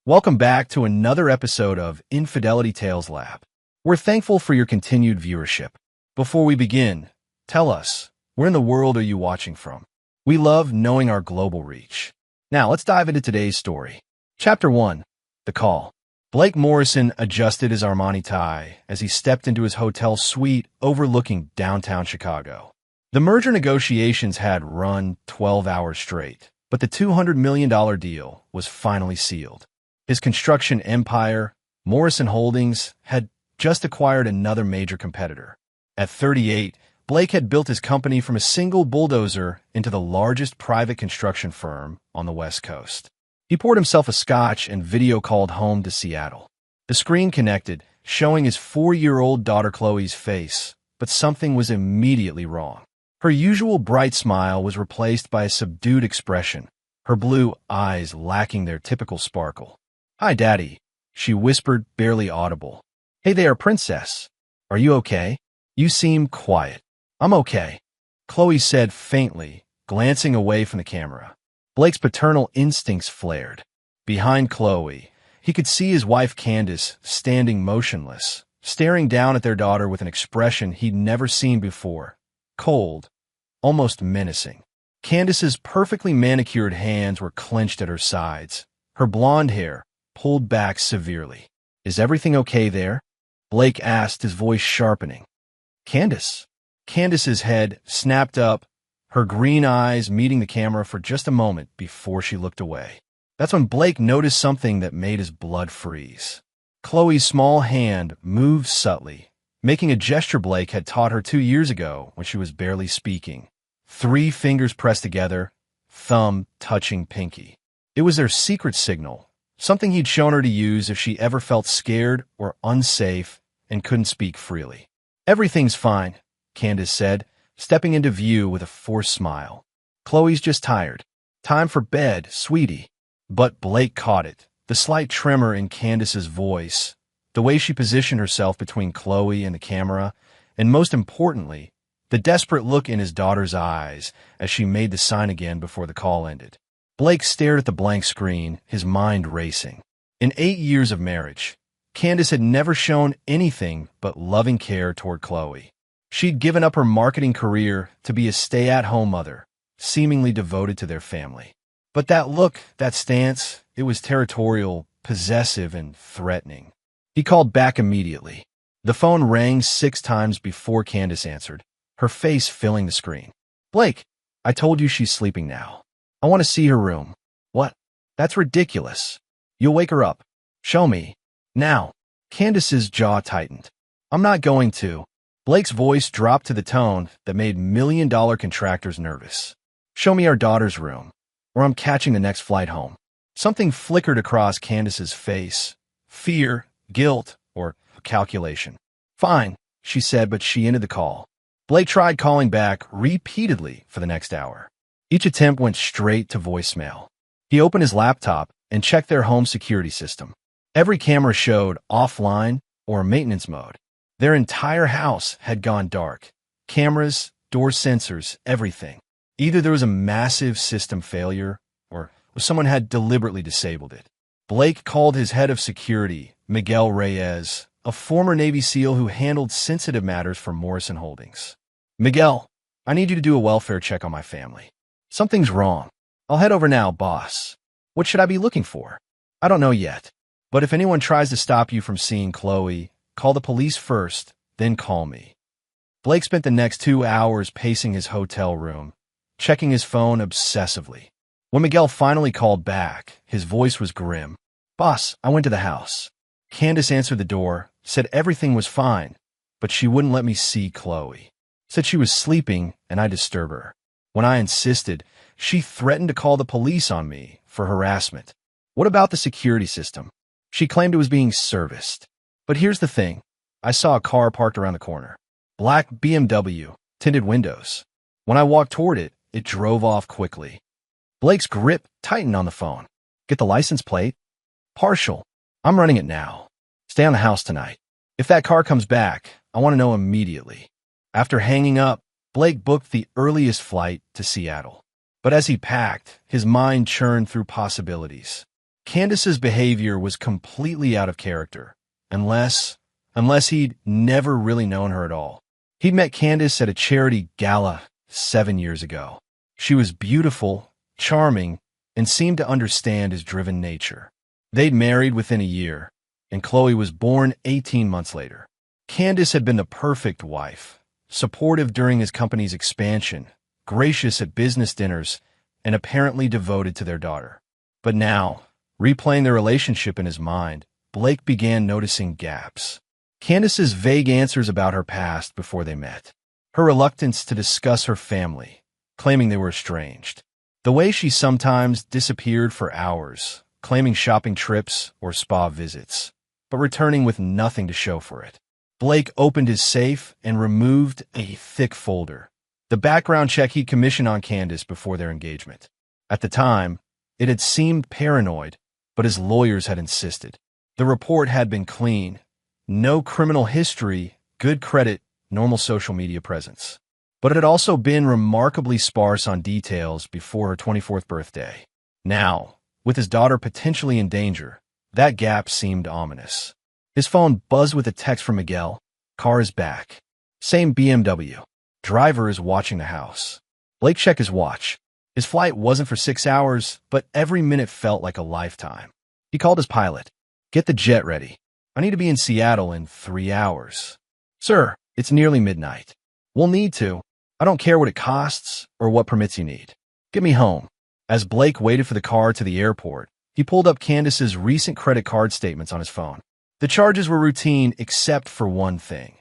Welcome back to another episode of Infidelity Tales Lab. We're thankful for your continued viewership. Before we begin, tell us, where in the world are you watching from? We love knowing our global reach. Now, let's dive into today's story. Chapter 1. The Call. Blake Morrison adjusted his Armani tie as he stepped into his hotel suite overlooking downtown Chicago. The merger negotiations had run 12 hours straight, but the $200 million deal was finally sealed. His construction empire, Morrison Holdings, had just acquired another major competitor. At 38, Blake had built his company from a single bulldozer into the largest private construction firm on the West Coast. He poured himself a scotch and video called home to Seattle. The screen connected, showing his 4-year-old daughter Chloe's face, but something was immediately wrong. Her usual bright smile was replaced by a subdued expression, her blue eyes lacking their typical sparkle. "Hi, Daddy," she whispered, barely audible. "Hey there, Princess. Are you okay? You seem quiet." "I'm okay," Chloe said faintly, glancing away from the camera. Blake's paternal instincts flared. Behind Chloe, he could see his wife Candace standing motionless, staring down at their daughter with an expression he'd never seen before. Cold, almost menacing. Candace's perfectly manicured hands were clenched at her sides, her blonde hair pulled back severely. "Is everything okay there?" Blake asked, his voice sharpening. "Candace?" Candace's head snapped up, her green eyes meeting the camera for just a moment before she looked away. That's when Blake noticed something that made his blood freeze. Chloe's small hand moved subtly, making a gesture Blake had taught her 2 years ago when she was barely speaking. 3 fingers pressed together, thumb touching pinky. It was their secret signal, something he'd shown her to use if she ever felt scared or unsafe and couldn't speak freely. "Everything's fine," Candace said, stepping into view with a forced smile. "Chloe's just tired. Time for bed, sweetie." But Blake caught it, the slight tremor in Candace's voice, the way she positioned herself between Chloe and the camera, and most importantly, the desperate look in his daughter's eyes as she made the sign again before the call ended. Blake stared at the blank screen, his mind racing. In 8 years of marriage, Candace had never shown anything but loving care toward Chloe. She'd given up her marketing career to be a stay-at-home mother, seemingly devoted to their family. But that look, that stance, it was territorial, possessive, and threatening. He called back immediately. The phone rang 6 times before Candace answered, her face filling the screen. "Blake, I told you she's sleeping now. I want to see her room." "What? That's ridiculous. You'll wake her up. Show me. Now." Candace's jaw tightened. "I'm not going to." Blake's voice dropped to the tone that made million-dollar contractors nervous. "Show me our daughter's room, or I'm catching the next flight home." Something flickered across Candace's face. Fear, guilt, or calculation. "Fine," she said, but she ended the call. Blake tried calling back repeatedly for the next hour. Each attempt went straight to voicemail. He opened his laptop and checked their home security system. Every camera showed offline or maintenance mode. Their entire house had gone dark. Cameras, door sensors, everything. Either there was a massive system failure, or someone had deliberately disabled it. Blake called his head of security, Miguel Reyes, a former Navy SEAL who handled sensitive matters for Morrison Holdings. "Miguel, I need you to do a welfare check on my family. Something's wrong. I'll head over now, boss. What should I be looking for?" "I don't know yet. But if anyone tries to stop you from seeing Chloe, call the police first, then call me." Blake spent the next 2 hours pacing his hotel room, checking his phone obsessively. When Miguel finally called back, his voice was grim. "Boss, I went to the house." Candace answered the door, said everything was fine, but she wouldn't let me see Chloe. Said she was sleeping and I disturb her. When I insisted, she threatened to call the police on me for harassment. "What about the security system?" She claimed it was being serviced. But here's the thing. I saw a car parked around the corner. Black BMW, tinted windows. When I walked toward it, it drove off quickly. Blake's grip tightened on the phone. "Get the license plate?" "Partial. I'm running it now. Stay on the house tonight. If that car comes back, I want to know immediately." After hanging up, Blake booked the earliest flight to Seattle. But as he packed, his mind churned through possibilities. Candace's behavior was completely out of character, unless he'd never really known her at all. He'd met Candace at a charity gala 7 years ago. She was beautiful, charming, and seemed to understand his driven nature. They'd married within a year, and Chloe was born 18 months later. Candace had been the perfect wife, supportive during his company's expansion, gracious at business dinners, and apparently devoted to their daughter. But now, replaying their relationship in his mind, Blake began noticing gaps. Candace's vague answers about her past before they met. Her reluctance to discuss her family, claiming they were estranged. The way she sometimes disappeared for hours, claiming shopping trips or spa visits, but returning with nothing to show for it. Blake opened his safe and removed a thick folder, the background check he'd commissioned on Candace before their engagement. At the time, it had seemed paranoid, but his lawyers had insisted. The report had been clean. No criminal history, good credit, normal social media presence. But it had also been remarkably sparse on details before her 24th birthday. Now, with his daughter potentially in danger, that gap seemed ominous. His phone buzzed with a text from Miguel. Car is back. Same BMW. Driver is watching the house. Blake checked his watch. His flight wasn't for 6 hours, but every minute felt like a lifetime. He called his pilot. Get the jet ready. I need to be in Seattle in 3 hours. Sir, it's nearly midnight. We'll need to. I don't care what it costs or what permits you need. Get me home. As Blake waited for the car to the airport, he pulled up Candace's recent credit card statements on his phone. The charges were routine except for one thing.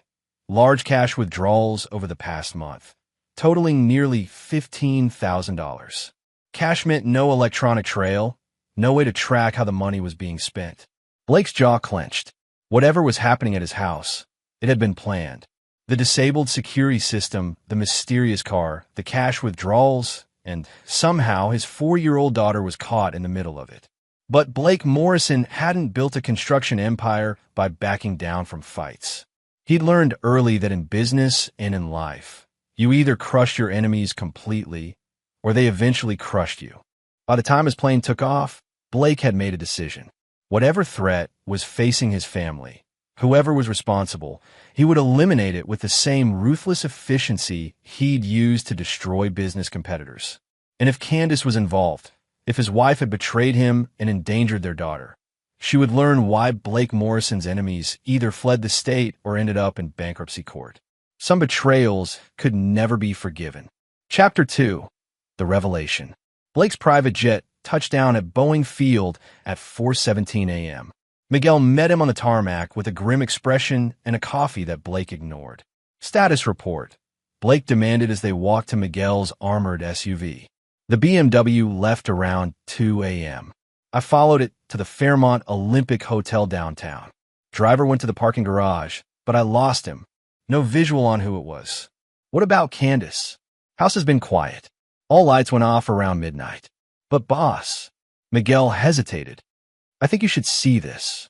Large cash withdrawals over the past month, totaling nearly $15,000. Cash meant no electronic trail, no way to track how the money was being spent. Blake's jaw clenched. Whatever was happening at his house, it had been planned. The disabled security system, the mysterious car, the cash withdrawals, and somehow his 4-year-old daughter was caught in the middle of it. But Blake Morrison hadn't built a construction empire by backing down from fights. He'd learned early that in business and in life, you either crush your enemies completely, or they eventually crushed you. By the time his plane took off, Blake had made a decision. Whatever threat was facing his family, whoever was responsible, he would eliminate it with the same ruthless efficiency he'd used to destroy business competitors. And if Candace was involved, if his wife had betrayed him and endangered their daughter, she would learn why Blake Morrison's enemies either fled the state or ended up in bankruptcy court. Some betrayals could never be forgiven. Chapter 2. The Revelation. Blake's private jet touched down at Boeing Field at 4:17 a.m. Miguel met him on the tarmac with a grim expression and a coffee that Blake ignored. Status report, Blake demanded as they walked to Miguel's armored SUV. The BMW left around 2 a.m. I followed it to the Fairmont Olympic Hotel downtown. Driver went to the parking garage, but I lost him. No visual on who it was. What about Candace? House has been quiet. All lights went off around midnight. But boss, Miguel hesitated. I think you should see this.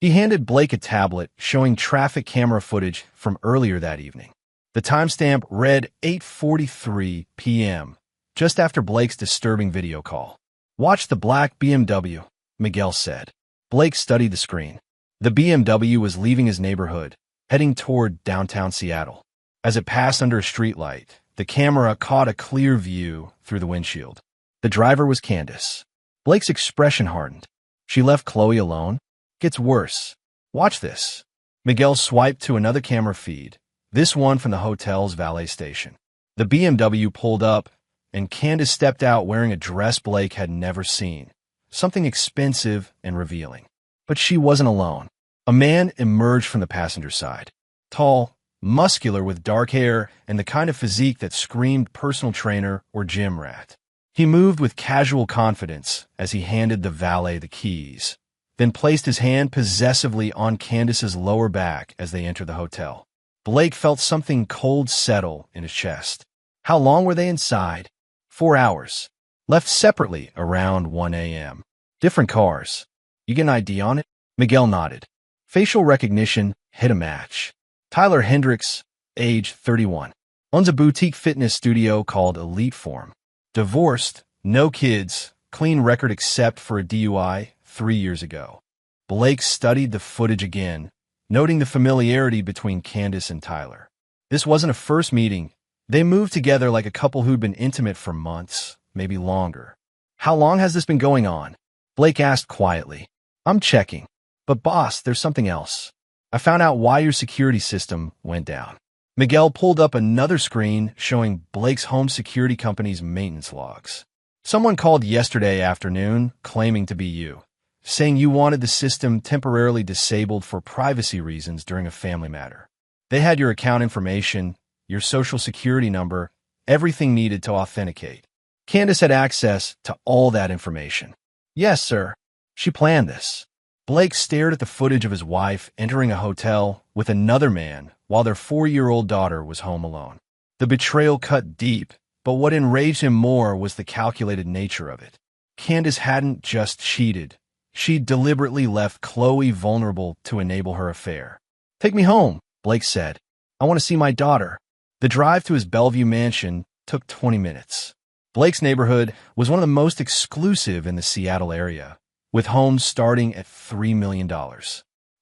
He handed Blake a tablet showing traffic camera footage from earlier that evening. The timestamp read 8:43 p.m., just after Blake's disturbing video call. Watch the black BMW, Miguel said. Blake studied the screen. The BMW was leaving his neighborhood, heading toward downtown Seattle. As it passed under a streetlight, the camera caught a clear view through the windshield. The driver was Candace. Blake's expression hardened. She left Chloe alone? Gets worse. Watch this. Miguel swiped to another camera feed, this one from the hotel's valet station. The BMW pulled up, and Candace stepped out wearing a dress Blake had never seen, something expensive and revealing. But she wasn't alone. A man emerged from the passenger side. Tall, muscular with dark hair and the kind of physique that screamed personal trainer or gym rat. He moved with casual confidence as he handed the valet the keys, then placed his hand possessively on Candace's lower back as they entered the hotel. Blake felt something cold settle in his chest. How long were they inside? 4 hours. Left separately around 1 a.m. Different cars. You get an ID on it? Miguel nodded. Facial recognition hit a match. Tyler Hendricks, age 31. Owns a boutique fitness studio called Elite Form. Divorced, no kids, clean record except for a DUI 3 years ago. Blake studied the footage again, noting the familiarity between Candace and Tyler. This wasn't a first meeting. They moved together like a couple who'd been intimate for months, maybe longer. "How long has this been going on?" Blake asked quietly. "I'm checking. But boss, there's something else. I found out why your security system went down." Miguel pulled up another screen showing Blake's home security company's maintenance logs. "Someone called yesterday afternoon claiming to be you, saying you wanted the system temporarily disabled for privacy reasons during a family matter. They had your account information, your social security number, everything needed to authenticate. Candace had access to all that information." "Yes, sir. She planned this." Blake stared at the footage of his wife entering a hotel with another man while their 4-year-old daughter was home alone. The betrayal cut deep, but what enraged him more was the calculated nature of it. Candace hadn't just cheated. She'd deliberately left Chloe vulnerable to enable her affair. "Take me home," Blake said. "I want to see my daughter." The drive to his Bellevue mansion took 20 minutes. Blake's neighborhood was one of the most exclusive in the Seattle area, with homes starting at $3 million.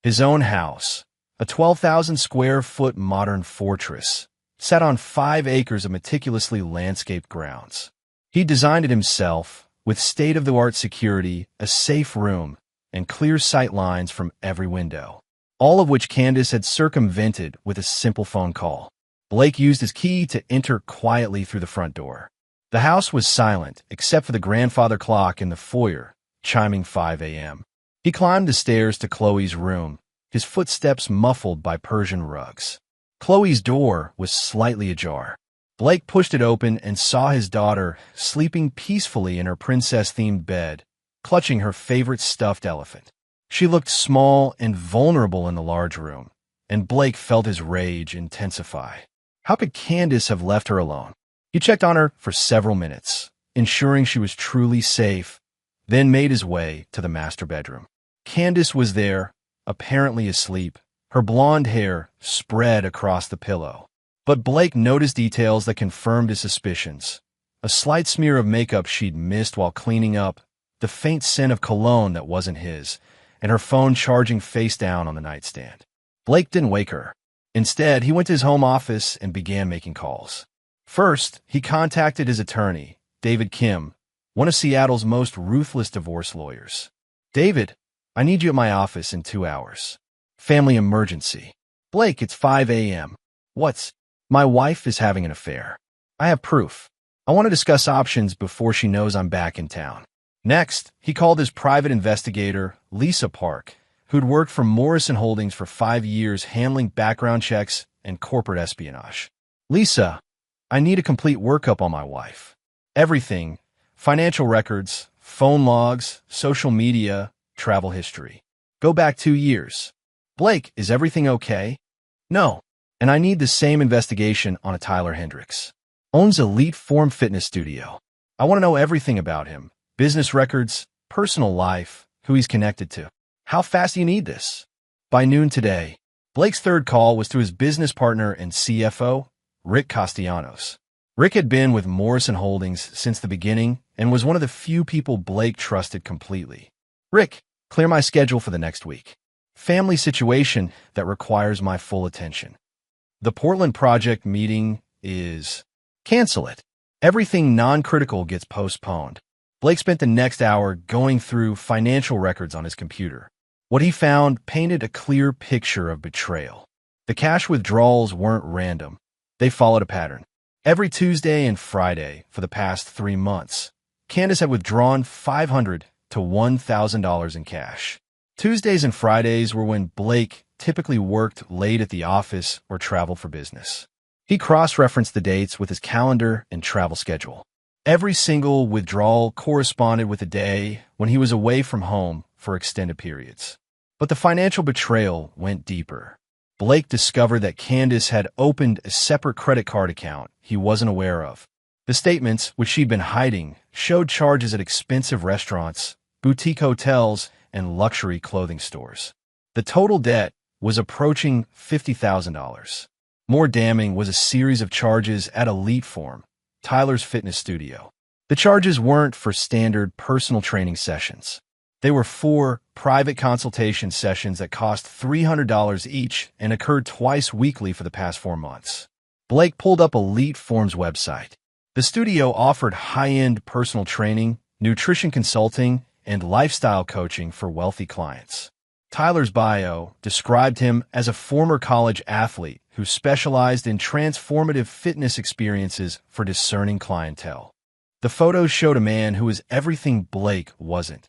His own house, a 12,000-square-foot modern fortress, sat on 5 acres of meticulously landscaped grounds. He designed it himself, with state-of-the-art security, a safe room, and clear sight lines from every window, all of which Candace had circumvented with a simple phone call. Blake used his key to enter quietly through the front door. The house was silent, except for the grandfather clock in the foyer, chiming 5 a.m. He climbed the stairs to Chloe's room, his footsteps muffled by Persian rugs. Chloe's door was slightly ajar. Blake pushed it open and saw his daughter sleeping peacefully in her princess-themed bed, clutching her favorite stuffed elephant. She looked small and vulnerable in the large room, and Blake felt his rage intensify. How could Candace have left her alone? He checked on her for several minutes, ensuring she was truly safe, then made his way to the master bedroom. Candace was there, apparently asleep, her blonde hair spread across the pillow. But Blake noticed details that confirmed his suspicions. A slight smear of makeup she'd missed while cleaning up, the faint scent of cologne that wasn't his, and her phone charging face down on the nightstand. Blake didn't wake her. Instead, he went to his home office and began making calls. First, he contacted his attorney, David Kim, one of Seattle's most ruthless divorce lawyers. "David, I need you at my office in 2 hours. Family emergency." "Blake, it's 5 a.m. What's—" "My wife is having an affair. I have proof. I want to discuss options before she knows I'm back in town." Next, he called his private investigator, Lisa Park, who'd worked for Morrison Holdings for 5 years handling background checks and corporate espionage. "Lisa, I need a complete workup on my wife. Everything: financial records, phone logs, social media, travel history. Go back 2 years. Blake, is everything okay?" "No. And I need the same investigation on a Tyler Hendricks. Owns Elite Form Fitness Studio. I want to know everything about him. Business records, personal life, who he's connected to. How fast do you need this?" By noon today. Blake's third call was to his business partner and CFO, Rick Castellanos. Rick had been with Morrison Holdings since the beginning and was one of the few people Blake trusted completely. "Rick, clear my schedule for the next week. Family situation that requires my full attention. The Portland project meeting is—" "Cancel it. Everything non-critical gets postponed." Blake spent the next hour going through financial records on his computer. What he found painted a clear picture of betrayal. The cash withdrawals weren't random. They followed a pattern. Every Tuesday and Friday for the past 3 months, Candace had withdrawn $500 to $1,000 in cash. Tuesdays and Fridays were when Blake typically worked late at the office or traveled for business. He cross-referenced the dates with his calendar and travel schedule. Every single withdrawal corresponded with a day when he was away from home for extended periods. But the financial betrayal went deeper. Blake discovered that Candace had opened a separate credit card account he wasn't aware of. The statements, which she'd been hiding, showed charges at expensive restaurants, boutique hotels, and luxury clothing stores. The total debt was approaching $50,000. More damning was a series of charges at Elite Form, Tyler's fitness studio. The charges weren't for standard personal training sessions. They were 4 private consultation sessions that cost $300 each and occurred twice weekly for the past 4 months. Blake pulled up Elite Form's website. The studio offered high-end personal training, nutrition consulting, and lifestyle coaching for wealthy clients. Tyler's bio described him as a former college athlete who specialized in transformative fitness experiences for discerning clientele. The photos showed a man who was everything Blake wasn't.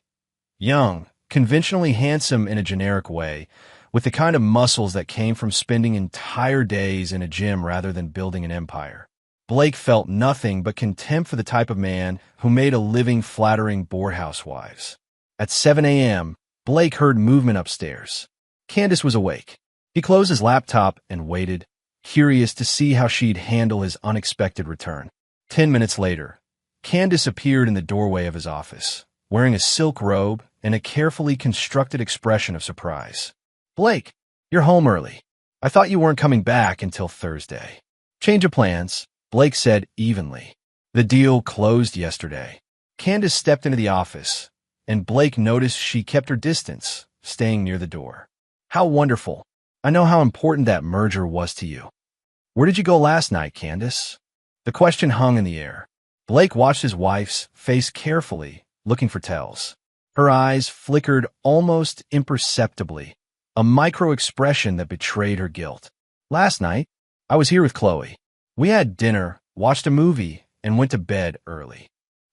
Young, conventionally handsome in a generic way, with the kind of muscles that came from spending entire days in a gym rather than building an empire. Blake felt nothing but contempt for the type of man who made a living flattering borehouse wives. At 7 a.m., Blake heard movement upstairs. Candace was awake. He closed his laptop and waited, curious to see how she'd handle his unexpected return. 10 minutes later, Candace appeared in the doorway of his office, wearing a silk robe and a carefully constructed expression of surprise. "Blake, you're home early. I thought you weren't coming back until Thursday." "Change of plans," Blake said evenly. "The deal closed yesterday." Candace stepped into the office, and Blake noticed she kept her distance, staying near the door. "How wonderful. I know how important that merger was to you." "Where did you go last night, Candace?" The question hung in the air. Blake watched his wife's face carefully, looking for tells. Her eyes flickered almost imperceptibly, a micro-expression that betrayed her guilt. "Last night, I was here with Chloe. We had dinner, watched a movie, and went to bed early.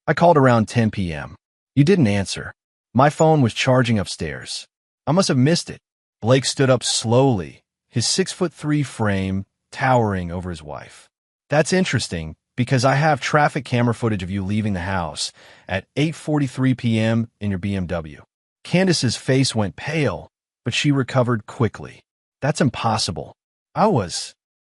I called around 10 p.m. You didn't answer. My phone was charging upstairs. I must have missed it." Blake stood up slowly, his 6'3" frame towering over his wife. "That's interesting, because I have traffic camera footage of you leaving the house at 8:43 p.m. in your BMW. Candace's face went pale, but she recovered quickly. "That's impossible.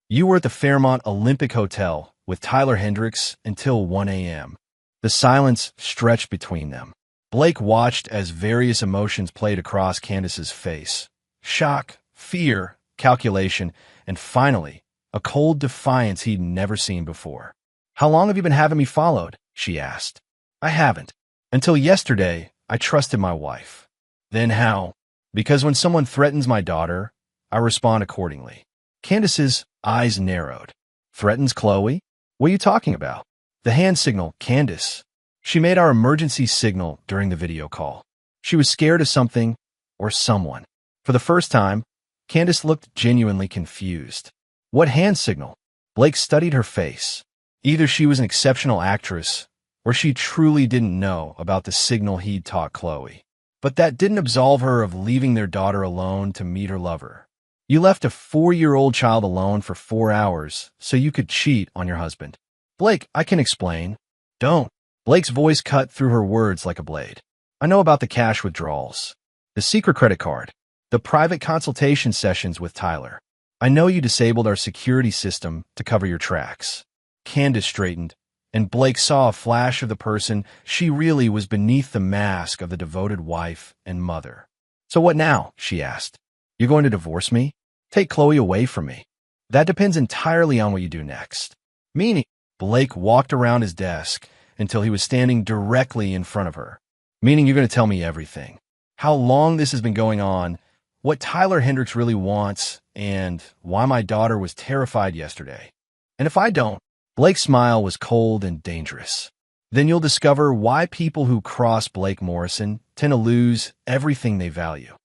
You were at the Fairmont Olympic Hotel with Tyler Hendricks until 1 a.m. The silence stretched between them. Blake watched as various emotions played across Candace's face. Shock, fear, calculation, and finally, a cold defiance he'd never seen before. "How long have you been having me followed?" she asked. "I haven't. Until yesterday, I trusted my wife." "Then how?" "Because when someone threatens my daughter, I respond accordingly." Candace's eyes narrowed. "Threatens Chloe? What are you talking about?" "The hand signal, Candace. She made our emergency signal during the video call. She was scared of something or someone." For the first time, Candace looked genuinely confused. "What hand signal?" Blake studied her face. Either she was an exceptional actress, or she truly didn't know about the signal he'd taught Chloe. But that didn't absolve her of leaving their daughter alone to meet her lover. "You left a 4-year-old child alone for 4 hours so you could cheat on your husband." "Blake, I can explain." "Don't." Blake's voice cut through her words like a blade. "I know about the cash withdrawals, the secret credit card, the private consultation sessions with Tyler. I know you disabled our security system to cover your tracks." Candace straightened, and Blake saw a flash of the person she really was beneath the mask of the devoted wife and mother. "So what now?" she asked. "You're going to divorce me? Take Chloe away from me?" "That depends entirely on what you do next." "Meaning?" Blake walked around his desk until he was standing directly in front of her. "Meaning you're going to tell me everything. How long this has been going on, what Tyler Hendricks really wants, and why my daughter was terrified yesterday. And if I don't," Blake's smile was cold and dangerous, "then you'll discover why people who cross Blake Morrison tend to lose everything they value."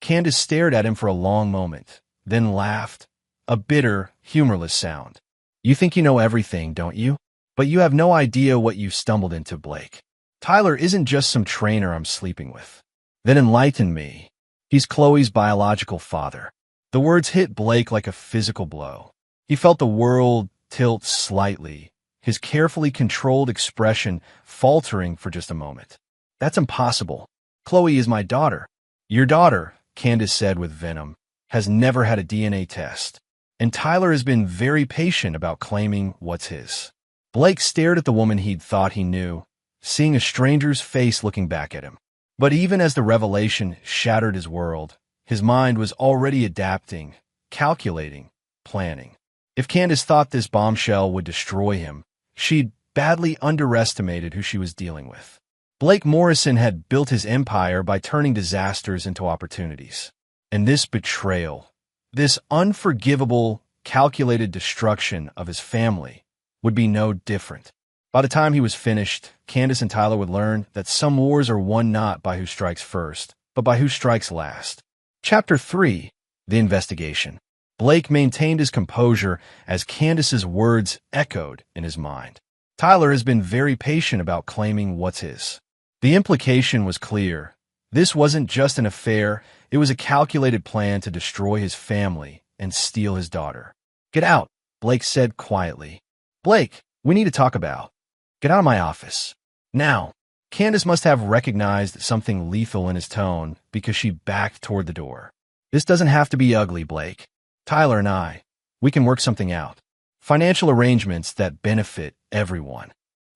Candace stared at him for a long moment, then laughed, a bitter, humorless sound. "You think you know everything, don't you? But you have no idea what you've stumbled into, Blake. Tyler isn't just some trainer I'm sleeping with." "Then enlighten me." "He's Chloe's biological father." The words hit Blake like a physical blow. He felt the world tilt slightly, his carefully controlled expression faltering for just a moment. "That's impossible. Chloe is my daughter." "Your daughter," Candace said with venom, "has never had a DNA test. And Tyler has been very patient about claiming what's his." Blake stared at the woman he'd thought he knew, seeing a stranger's face looking back at him. But even as the revelation shattered his world, his mind was already adapting, calculating, planning. If Candace thought this bombshell would destroy him, she'd badly underestimated who she was dealing with. Blake Morrison had built his empire by turning disasters into opportunities. And this betrayal, this unforgivable, calculated destruction of his family, would be no different. By the time he was finished, Candace and Tyler would learn that some wars are won not by who strikes first, but by who strikes last. Chapter 3. The Investigation. Blake maintained his composure as Candace's words echoed in his mind. Tyler has been very patient about claiming what's his. The implication was clear. This wasn't just an affair, it was a calculated plan to destroy his family and steal his daughter. "Get out," Blake said quietly. "Blake, we need to talk about." "Get out of my office." Now. Candace must have recognized something lethal in his tone because she backed toward the door. "This doesn't have to be ugly, Blake. Tyler and we can work something out. Financial arrangements that benefit everyone."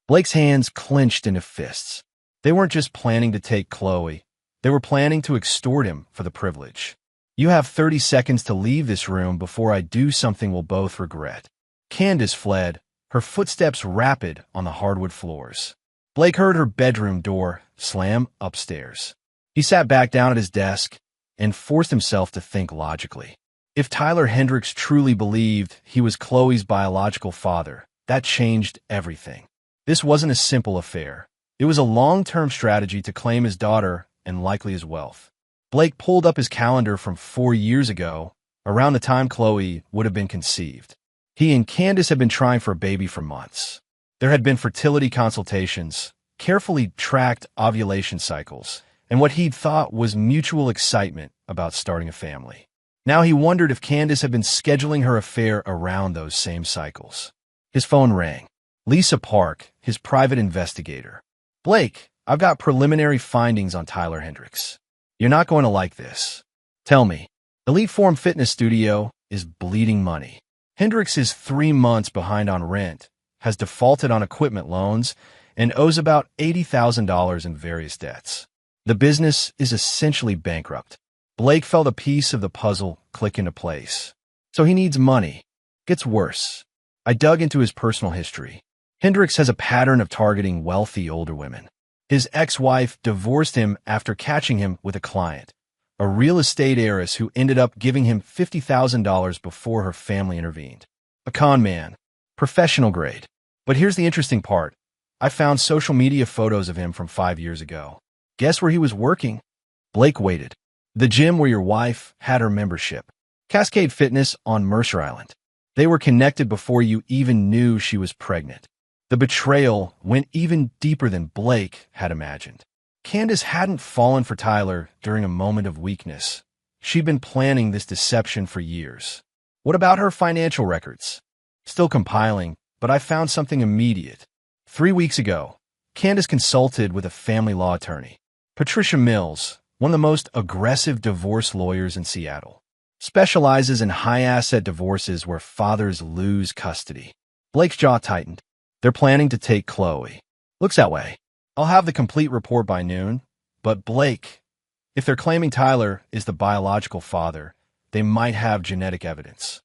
Blake's hands clenched into fists. They weren't just planning to take Chloe. They were planning to extort him for the privilege. "You have 30 seconds to leave this room before I do something we'll both regret." Candace fled, her footsteps rapid on the hardwood floors. Blake heard her bedroom door slam upstairs. He sat back down at his desk and forced himself to think logically. If Tyler Hendricks truly believed he was Chloe's biological father, that changed everything. This wasn't a simple affair. It was a long-term strategy to claim his daughter and likely his wealth. Blake pulled up his calendar from 4 years ago, around the time Chloe would have been conceived. He and Candace had been trying for a baby for months. There had been fertility consultations, carefully tracked ovulation cycles, and what he'd thought was mutual excitement about starting a family. Now he wondered if Candace had been scheduling her affair around those same cycles. His phone rang. Lisa Park, his private investigator. "Blake, I've got preliminary findings on Tyler Hendricks. You're not going to like this. Tell me." Elite Form Fitness Studio is bleeding money. Hendricks is 3 months behind on rent, has defaulted on equipment loans, and owes about $80,000 in various debts. The business is essentially bankrupt. Blake felt a piece of the puzzle click into place. So he needs money. Gets worse. I dug into his personal history. Hendricks has a pattern of targeting wealthy older women. His ex-wife divorced him after catching him with a client, a real estate heiress who ended up giving him $50,000 before her family intervened. A con man. Professional grade. But here's the interesting part. I found social media photos of him from 5 years ago. Guess where he was working? Blake waited. The gym where your wife had her membership. Cascade Fitness on Mercer Island. They were connected before you even knew she was pregnant. The betrayal went even deeper than Blake had imagined. Candace hadn't fallen for Tyler during a moment of weakness. She'd been planning this deception for years. What about her financial records? Still compiling, but I found something immediate. 3 weeks ago, Candace consulted with a family law attorney. Patricia Mills, one of the most aggressive divorce lawyers in Seattle, specializes in high-asset divorces where fathers lose custody. Blake's jaw tightened. They're planning to take Chloe. Looks that way. I'll have the complete report by noon. But Blake, if they're claiming Tyler is the biological father, they might have genetic evidence.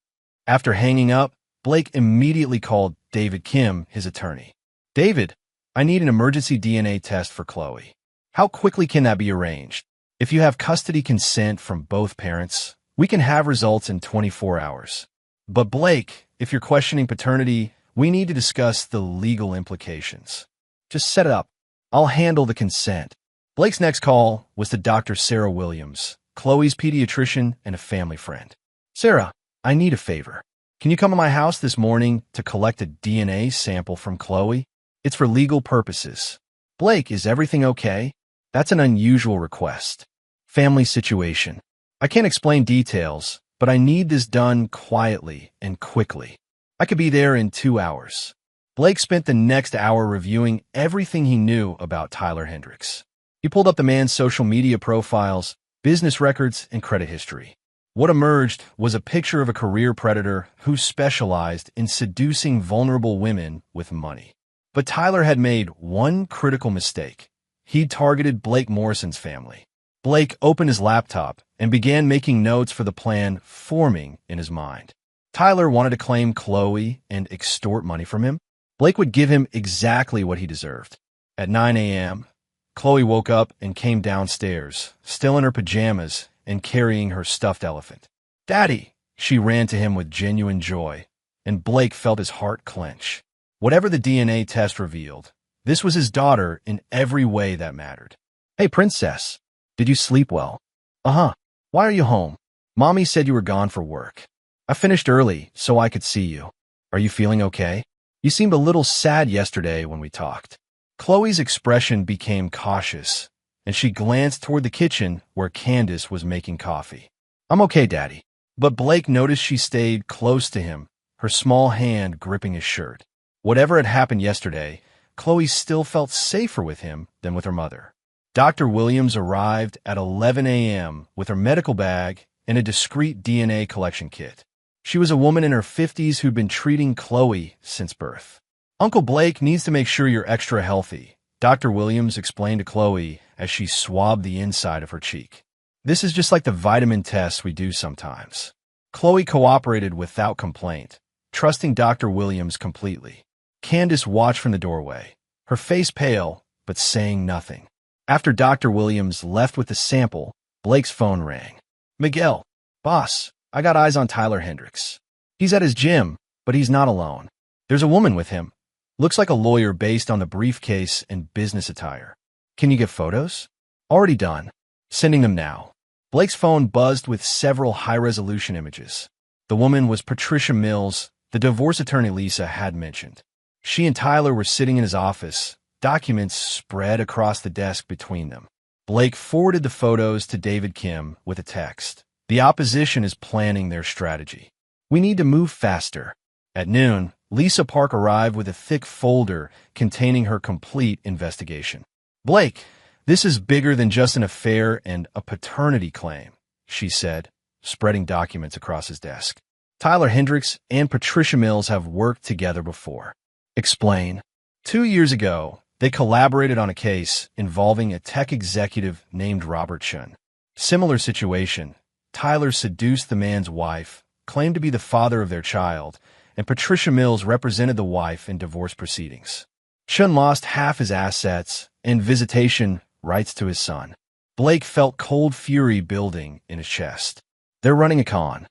After hanging up, Blake immediately called David Kim, his attorney. "David, I need an emergency DNA test for Chloe. How quickly can that be arranged? If you have custody consent from both parents, we can have results in 24 hours. But Blake, if you're questioning paternity, we need to discuss the legal implications. Just set it up. I'll handle the consent." Blake's next call was to Dr. Sarah Williams, Chloe's pediatrician and a family friend. "Sarah, I need a favor. Can you come to my house this morning to collect a DNA sample from Chloe? It's for legal purposes." "Blake, is everything okay?" "That's an unusual request. Family situation. I can't explain details, but I need this done quietly and quickly. I could be there in 2 hours." Blake spent the next hour reviewing everything he knew about Tyler Hendricks. He pulled up the man's social media profiles, business records, and credit history. What emerged was a picture of a career predator who specialized in seducing vulnerable women with money. But Tyler had made one critical mistake. He'd targeted Blake Morrison's family. Blake opened his laptop and began making notes for the plan forming in his mind. Tyler wanted to claim Chloe and extort money from him. Blake would give him exactly what he deserved. At 9 a.m., Chloe woke up and came downstairs, still in her pajamas and carrying her stuffed elephant. "Daddy!" She ran to him with genuine joy, and Blake felt his heart clench. Whatever the DNA test revealed, this was his daughter in every way that mattered. "Hey, princess. Did you sleep well?" "Uh-huh. Why are you home?" "Mommy said you were gone for work. I finished early so I could see you. Are you feeling okay? You seemed a little sad yesterday when we talked." Chloe's expression became cautious, and she glanced toward the kitchen where Candace was making coffee. "I'm okay, Daddy." But Blake noticed she stayed close to him, her small hand gripping his shirt. Whatever had happened yesterday, Chloe still felt safer with him than with her mother. Dr. Williams arrived at 11 a.m. with her medical bag and a discreet DNA collection kit. She was a woman in her 50s who'd been treating Chloe since birth. "Uncle Blake needs to make sure you're extra healthy," Dr. Williams explained to Chloe as she swabbed the inside of her cheek. "This is just like the vitamin tests we do sometimes." Chloe cooperated without complaint, trusting Dr. Williams completely. Candace watched from the doorway, her face pale, but saying nothing. After Dr. Williams left with the sample, Blake's phone rang. "Miguel, boss, I got eyes on Tyler Hendricks. He's at his gym, but he's not alone. There's a woman with him. Looks like a lawyer based on the briefcase and business attire. Can you get photos?" "Already done. Sending them now." Blake's phone buzzed with several high-resolution images. The woman was Patricia Mills, the divorce attorney Lisa had mentioned. She and Tyler were sitting in his office, documents spread across the desk between them. Blake forwarded the photos to David Kim with a text. "The opposition is planning their strategy. We need to move faster." At noon, Lisa Park arrived with a thick folder containing her complete investigation. "Blake, this is bigger than just an affair and a paternity claim," she said, spreading documents across his desk. "Tyler Hendricks and Patricia Mills have worked together before." "Explain." 2 years ago, they collaborated on a case involving a tech executive named Robert Chun. Similar situation. Tyler seduced the man's wife, claimed to be the father of their child, and Patricia Mills represented the wife in divorce proceedings. Chun lost half his assets and visitation rights to his son. Blake felt cold fury building in his chest. They're running a con.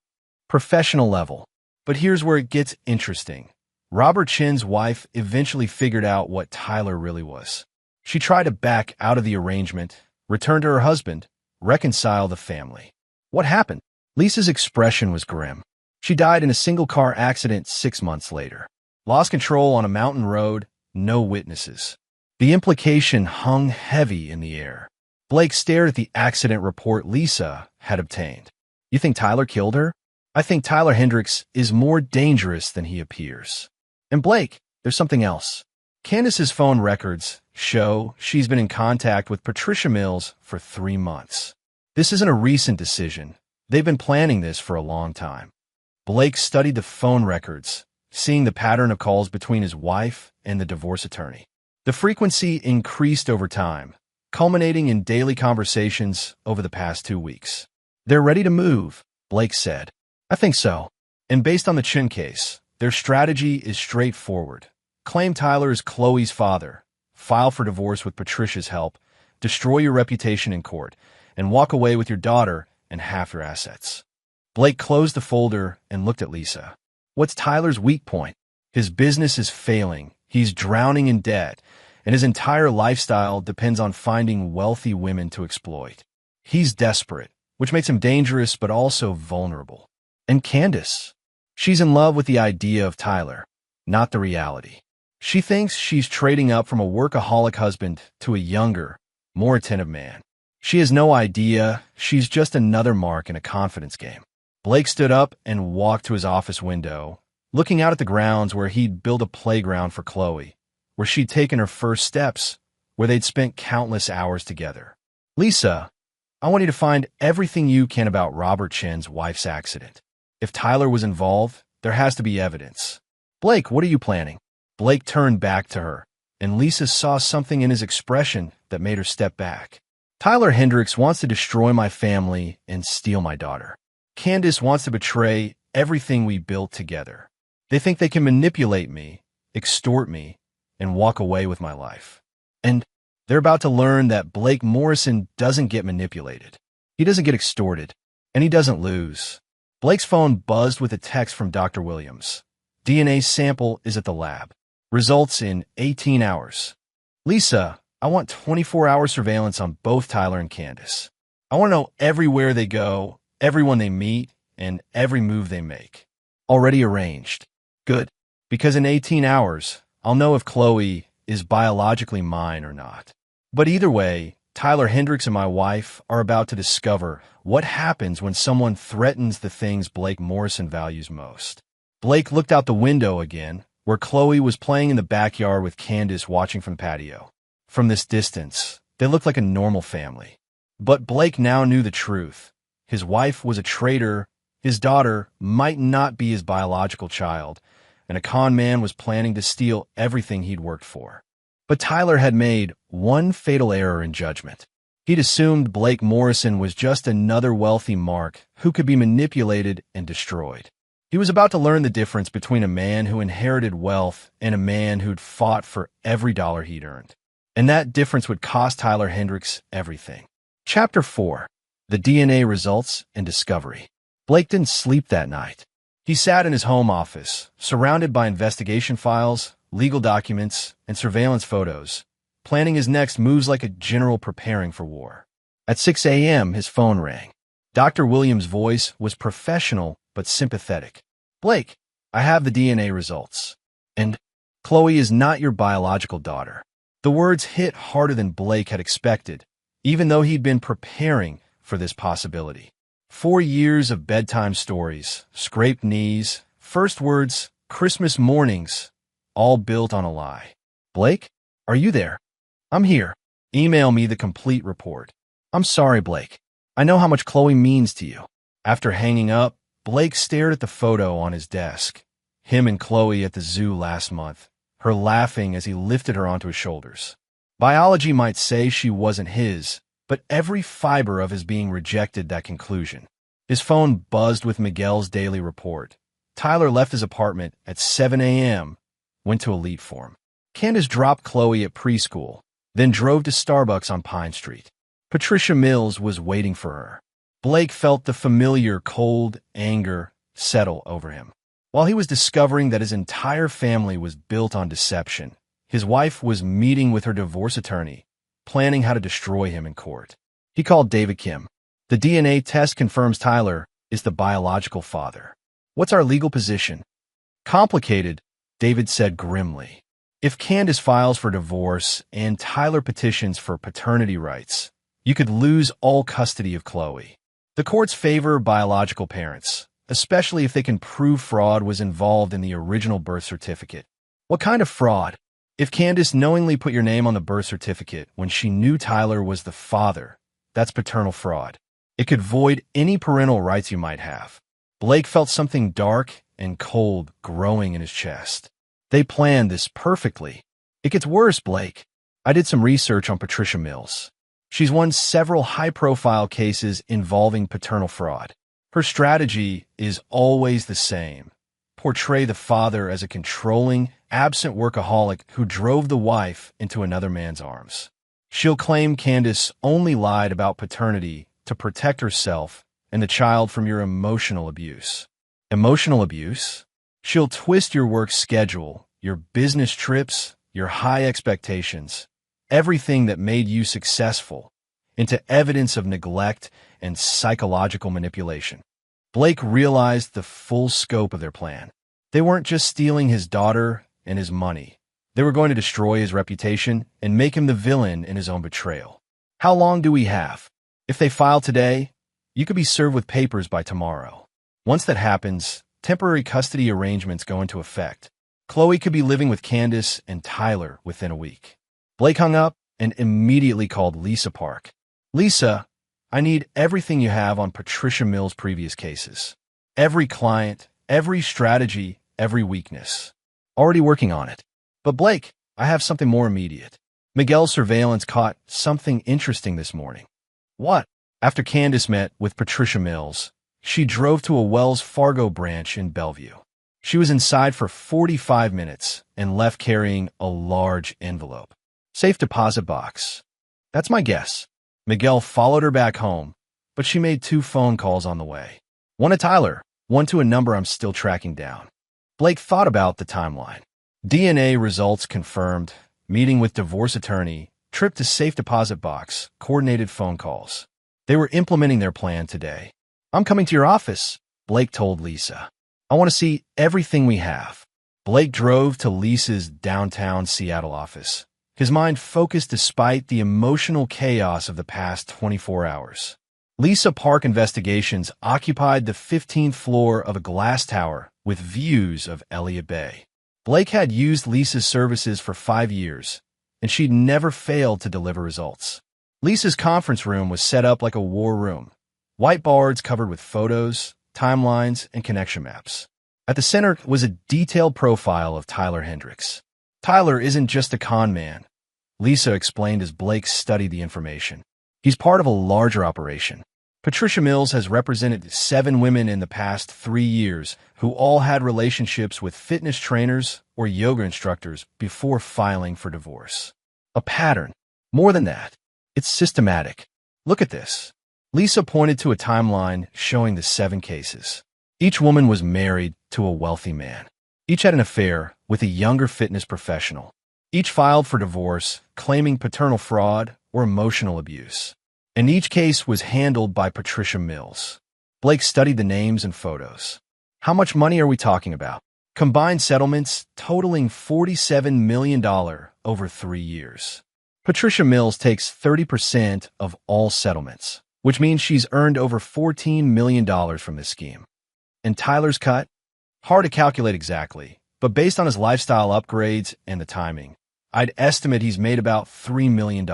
Professional level. But here's where it gets interesting. Robert Chin's wife eventually figured out what Tyler really was. She tried to back out of the arrangement, return to her husband, reconcile the family. What happened? Lisa's expression was grim. She died in a single-car accident 6 months later. Lost control on a mountain road, no witnesses. The implication hung heavy in the air. Blake stared at the accident report Lisa had obtained. "You think Tyler killed her?" "I think Tyler Hendricks is more dangerous than he appears." "And Blake, there's something else." Candace's phone records show she's been in contact with Patricia Mills for 3 months. This isn't a recent decision. They've been planning this for a long time. Blake studied the phone records, seeing the pattern of calls between his wife and the divorce attorney. The frequency increased over time, culminating in daily conversations over the past 2 weeks. "They're ready to move," Blake said. "I think so. And based on the Chin case, their strategy is straightforward. Claim Tyler is Chloe's father, file for divorce with Patricia's help, destroy your reputation in court, and walk away with your daughter and half your assets." Blake closed the folder and looked at Lisa. "What's Tyler's weak point?" "His business is failing. He's drowning in debt, and his entire lifestyle depends on finding wealthy women to exploit. He's desperate, which makes him dangerous but also vulnerable." And Candace? She's in love with the idea of Tyler, not the reality. She thinks she's trading up from a workaholic husband to a younger, more attentive man. She has no idea she's just another mark in a confidence game. Blake stood up and walked to his office window, looking out at the grounds where he'd built a playground for Chloe, where she'd taken her first steps, where they'd spent countless hours together. "Lisa, I want you to find everything you can about Robert Chin's wife's accident. If Tyler was involved, there has to be evidence." "Blake, what are you planning?" Blake turned back to her, and Lisa saw something in his expression that made her step back. "Tyler Hendricks wants to destroy my family and steal my daughter. Candace wants to betray everything we built together. They think they can manipulate me, extort me, and walk away with my life. And They're about to learn that Blake Morrison doesn't get manipulated. He doesn't get extorted. And he doesn't lose. Blake's phone buzzed with a text from Dr. Williams. DNA sample is at the lab. Results in 18 hours. Lisa, I want 24-hour surveillance on both Tyler and Candace. I want to know everywhere they go, everyone they meet, and every move they make. Already arranged. Good. Because in 18 hours, I'll know if Chloe is biologically mine or not. But either way, Tyler Hendricks and my wife are about to discover what happens when someone threatens the things Blake Morrison values most. Blake looked out the window again, where Chloe was playing in the backyard with Candace watching from the patio. From this distance, they looked like a normal family. But Blake now knew the truth. His wife was a traitor, his daughter might not be his biological child, and a con man was planning to steal everything he'd worked for. But Tyler had made one fatal error in judgment. He'd assumed Blake Morrison was just another wealthy mark who could be manipulated and destroyed. He was about to learn the difference between a man who inherited wealth and a man who'd fought for every dollar he'd earned. And that difference would cost Tyler Hendricks everything. Chapter 4. The DNA Results and Discovery. Blake didn't sleep that night. He sat in his home office, surrounded by investigation files, legal documents, and surveillance photos, planning his next moves like a general preparing for war. At 6 a.m., his phone rang. Dr. Williams' voice was professional but sympathetic. Blake, I have the DNA results. And Chloe is not your biological daughter. The words hit harder than Blake had expected, even though he'd been preparing for this possibility. 4 years of bedtime stories, scraped knees, first words, Christmas mornings, all built on a lie. Blake, are you there? I'm here. Email me the complete report. I'm sorry, Blake. I know how much Chloe means to you. After hanging up, Blake stared at the photo on his desk. Him and Chloe at the zoo last month, her laughing as he lifted her onto his shoulders. Biology might say she wasn't his, but every fiber of his being rejected that conclusion. His phone buzzed with Miguel's daily report. Tyler left his apartment at 7 a.m., went to Elite Form. Candace dropped Chloe at preschool, then drove to Starbucks on Pine Street. Patricia Mills was waiting for her. Blake felt the familiar cold anger settle over him. While he was discovering that his entire family was built on deception, his wife was meeting with her divorce attorney, planning how to destroy him in court. He called David Kim. The DNA test confirms Tyler is the biological father. What's our legal position? Complicated, David said grimly. If Candace files for divorce and Tyler petitions for paternity rights, you could lose all custody of Chloe. The courts favor biological parents, especially if they can prove fraud was involved in the original birth certificate. What kind of fraud? If Candace knowingly put your name on the birth certificate when she knew Tyler was the father, that's paternal fraud. It could void any parental rights you might have. Blake felt something dark and cold growing in his chest. They planned this perfectly. It gets worse, Blake. I did some research on Patricia Mills. She's won several high-profile cases involving paternal fraud. Her strategy is always the same. Portray the father as a controlling, absent workaholic who drove the wife into another man's arms. She'll claim Candace only lied about paternity to protect herself and the child from your emotional abuse. Emotional abuse? She'll twist your work schedule, your business trips, your high expectations, everything that made you successful, into evidence of neglect and psychological manipulation. Blake realized the full scope of their plan. They weren't just stealing his daughter and his money. They were going to destroy his reputation and make him the villain in his own betrayal. How long do we have? If they file today, you could be served with papers by tomorrow. Once that happens, temporary custody arrangements go into effect. Chloe could be living with Candace and Tyler within a week. Blake hung up and immediately called Lisa Park. Lisa, I need everything you have on Patricia Mills' previous cases. Every client, every strategy, every weakness. Already working on it. But Blake, I have something more immediate. Miguel's surveillance caught something interesting this morning. What? After Candace met with Patricia Mills, she drove to a Wells Fargo branch in Bellevue. She was inside for 45 minutes and left carrying a large envelope. Safe deposit box. That's my guess. Miguel followed her back home, but she made 2 phone calls on the way. One to Tyler, one to a number I'm still tracking down. Blake thought about the timeline. DNA results confirmed, meeting with divorce attorney, trip to safe deposit box, coordinated phone calls. They were implementing their plan today. I'm coming to your office, Blake told Lisa. I want to see everything we have. Blake drove to Lisa's downtown Seattle office, his mind focused despite the emotional chaos of the past 24 hours. Lisa Park Investigations occupied the 15th floor of a glass tower with views of Elliott Bay. Blake had used Lisa's services for 5 years, and she'd never failed to deliver results. Lisa's conference room was set up like a war room, whiteboards covered with photos, timelines, and connection maps. At the center was a detailed profile of Tyler Hendricks. Tyler isn't just a con man, Lisa explained as Blake studied the information. He's part of a larger operation. Patricia Mills has represented 7 women in the past 3 years who all had relationships with fitness trainers or yoga instructors before filing for divorce. A pattern. More than that, it's systematic. Look at this. Lisa pointed to a timeline showing the 7 cases. Each woman was married to a wealthy man. Each had an affair with a younger fitness professional. Each filed for divorce, claiming paternal fraud or emotional abuse. And each case was handled by Patricia Mills. Blake studied the names and photos. How much money are we talking about? Combined settlements totaling $47 million over 3 years. Patricia Mills takes 30% of all settlements, which means she's earned over $14 million from this scheme. And Tyler's cut? Hard to calculate exactly, but based on his lifestyle upgrades and the timing, I'd estimate he's made about $3 million.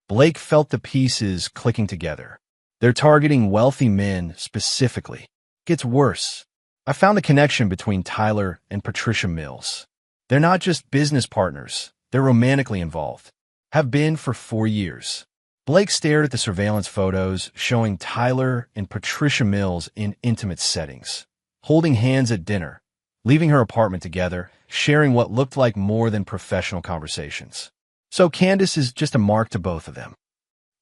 Blake felt the pieces clicking together. They're targeting wealthy men specifically. Gets worse. I found a connection between Tyler and Patricia Mills. They're not just business partners, they're romantically involved. Have been for 4 years. Blake stared at the surveillance photos showing Tyler and Patricia Mills in intimate settings, holding hands at dinner, leaving her apartment together, sharing what looked like more than professional conversations. So Candace is just a mark to both of them.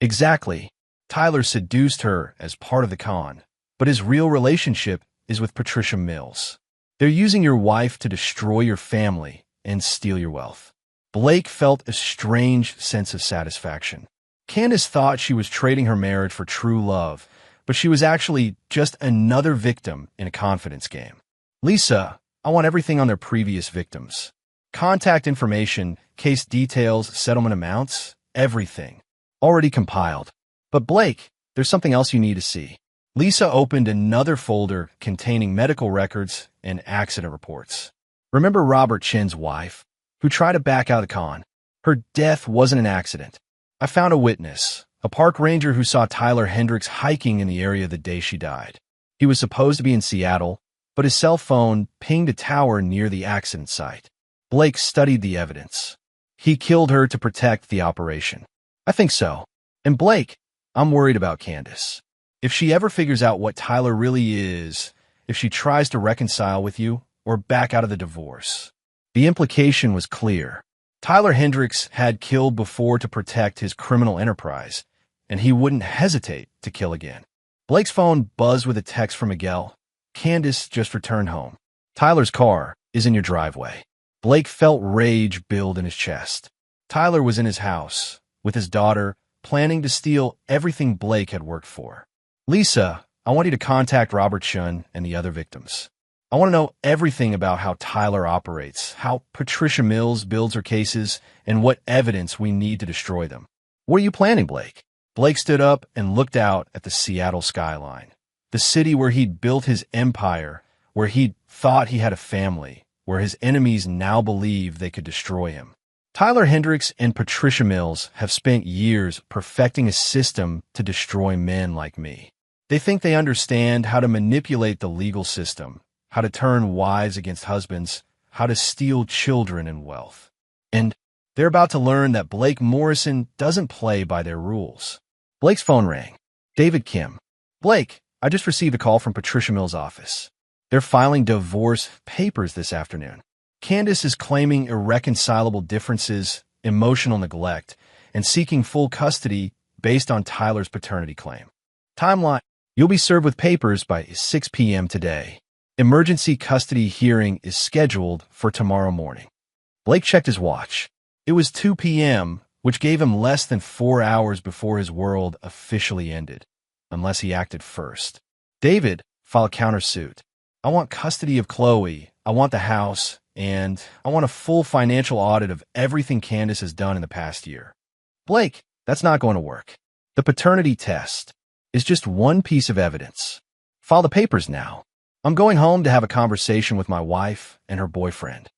Exactly. Tyler seduced her as part of the con, but his real relationship is with Patricia Mills. They're using your wife to destroy your family and steal your wealth. Blake felt a strange sense of satisfaction. Candace thought she was trading her marriage for true love, but she was actually just another victim in a confidence game. Lisa, I want everything on their previous victims. Contact information, case details, settlement amounts, everything. Already compiled. But Blake, there's something else you need to see. Lisa opened another folder containing medical records and accident reports. Remember Robert Chin's wife, who tried to back out of the con? Her death wasn't an accident. I found a witness, a park ranger who saw Tyler Hendricks hiking in the area the day she died. He was supposed to be in Seattle, but his cell phone pinged a tower near the accident site. Blake studied the evidence. He killed her to protect the operation. I think so. And Blake, I'm worried about Candace. If she ever figures out what Tyler really is, if she tries to reconcile with you or back out of the divorce. The implication was clear. Tyler Hendricks had killed before to protect his criminal enterprise, and he wouldn't hesitate to kill again. Blake's phone buzzed with a text from Miguel. Candace just returned home. Tyler's car is in your driveway. Blake felt rage build in his chest. Tyler was in his house, with his daughter, planning to steal everything Blake had worked for. Lisa, I want you to contact Robert Chun and the other victims. I want to know everything about how Tyler operates, how Patricia Mills builds her cases, and what evidence we need to destroy them. What are you planning, Blake? Blake stood up and looked out at the Seattle skyline, the city where he'd built his empire, where he'd thought he had a family, where his enemies now believed they could destroy him. Tyler Hendricks and Patricia Mills have spent years perfecting a system to destroy men like me. They think they understand how to manipulate the legal system, how to turn wives against husbands, how to steal children and wealth. And they're about to learn that Blake Morrison doesn't play by their rules. Blake's phone rang. David Kim. Blake, I just received a call from Patricia Mills' office. They're filing divorce papers this afternoon. Candace is claiming irreconcilable differences emotional neglect, and seeking full custody based on Tyler's paternity claim. Timeline: you'll be served with papers by 6 p.m. today. Emergency custody hearing is scheduled for tomorrow morning. Blake checked his watch. It was 2 p.m., which gave him less than 4 hours before his world officially ended, unless he acted first. David filed countersuit. I want custody of Chloe, I want the house, and I want a full financial audit of everything Candace has done in the past year. Blake, that's not going to work. The paternity test is just one piece of evidence. File the papers now. I'm going home to have a conversation with my wife and her boyfriend.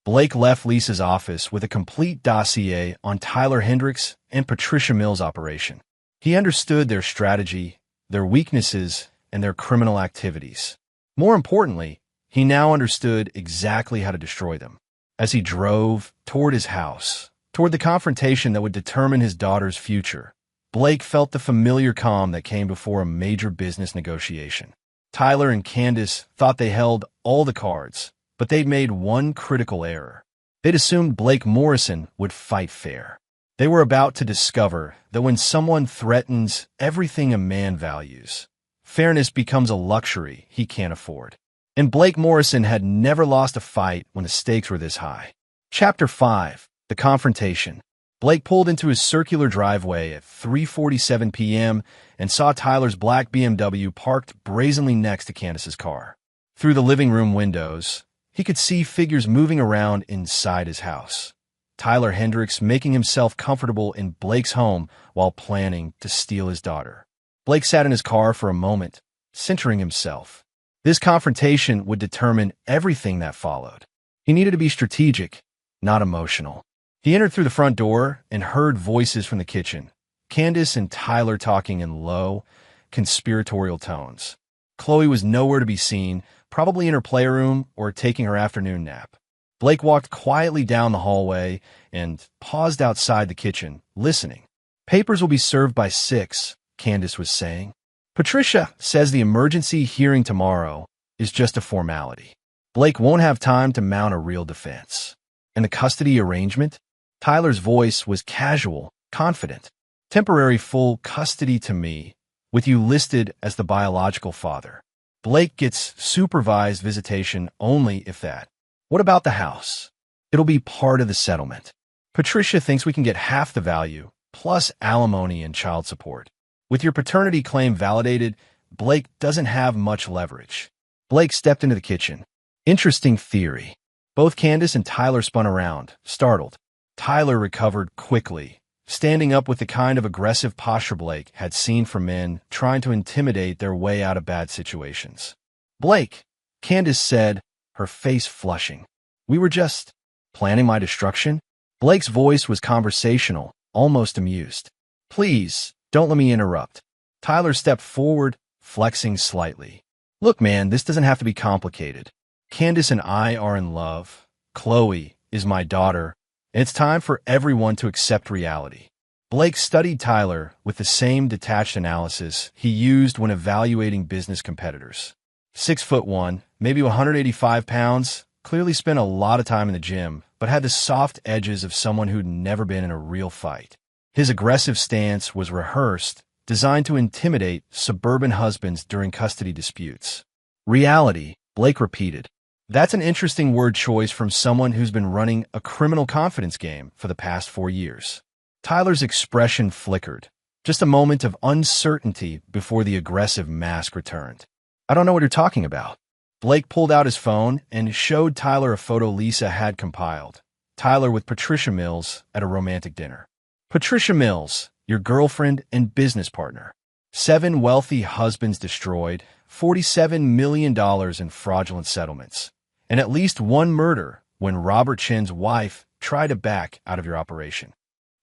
Blake left Lisa's office with a complete dossier on Tyler Hendricks and Patricia Mills' operation. He understood their strategy, their weaknesses, and their criminal activities. More importantly, he now understood exactly how to destroy them. As he drove toward his house, toward the confrontation that would determine his daughter's future, Blake felt the familiar calm that came before a major business negotiation. Tyler and Candace thought they held all the cards, but they'd made one critical error. They'd assumed Blake Morrison would fight fair. They were about to discover that when someone threatens everything a man values, fairness becomes a luxury he can't afford. And Blake Morrison had never lost a fight when the stakes were this high. Chapter 5. The Confrontation. Blake pulled into his circular driveway at 3:47 p.m. and saw Tyler's black BMW parked brazenly next to Candace's car. Through the living room windows, he could see figures moving around inside his house. Tyler Hendricks making himself comfortable in Blake's home while planning to steal his daughter. Blake sat in his car for a moment, centering himself. This confrontation would determine everything that followed. He needed to be strategic, not emotional. He entered through the front door and heard voices from the kitchen, Candace and Tyler talking in low, conspiratorial tones. Chloe was nowhere to be seen, probably in her playroom or taking her afternoon nap. Blake walked quietly down the hallway and paused outside the kitchen, listening. Papers will be served by 6, Candace was saying. Patricia says the emergency hearing tomorrow is just a formality. Blake won't have time to mount a real defense. And the custody arrangement? Tyler's voice was casual, confident. Temporary full custody to me, with you listed as the biological father. Blake gets supervised visitation only if that. What about the house? It'll be part of the settlement. Patricia thinks we can get half the value, plus alimony and child support. With your paternity claim validated, Blake doesn't have much leverage. Blake stepped into the kitchen. Interesting theory. Both Candace and Tyler spun around, startled. Tyler recovered quickly, standing up with the kind of aggressive posture Blake had seen from men trying to intimidate their way out of bad situations. Blake, Candace said, her face flushing. We were just planning my destruction? Blake's voice was conversational, almost amused. Please, don't let me interrupt. Tyler stepped forward, flexing slightly. Look, man, this doesn't have to be complicated. Candace and I are in love. Chloe is my daughter. And it's time for everyone to accept reality. Blake studied Tyler with the same detached analysis he used when evaluating business competitors. 6'1", maybe 185 pounds, clearly spent a lot of time in the gym, but had the soft edges of someone who'd never been in a real fight. His aggressive stance was rehearsed, designed to intimidate suburban husbands during custody disputes. Reality, Blake repeated. That's an interesting word choice from someone who's been running a criminal confidence game for the past 4 years. Tyler's expression flickered, just a moment of uncertainty before the aggressive mask returned. I don't know what you're talking about. Blake pulled out his phone and showed Tyler a photo Lisa had compiled. Tyler with Patricia Mills at a romantic dinner. Patricia Mills, your girlfriend and business partner. 7 wealthy husbands destroyed, $47 million in fraudulent settlements, and at least 1 murder when Robert Chin's wife tried to back out of your operation.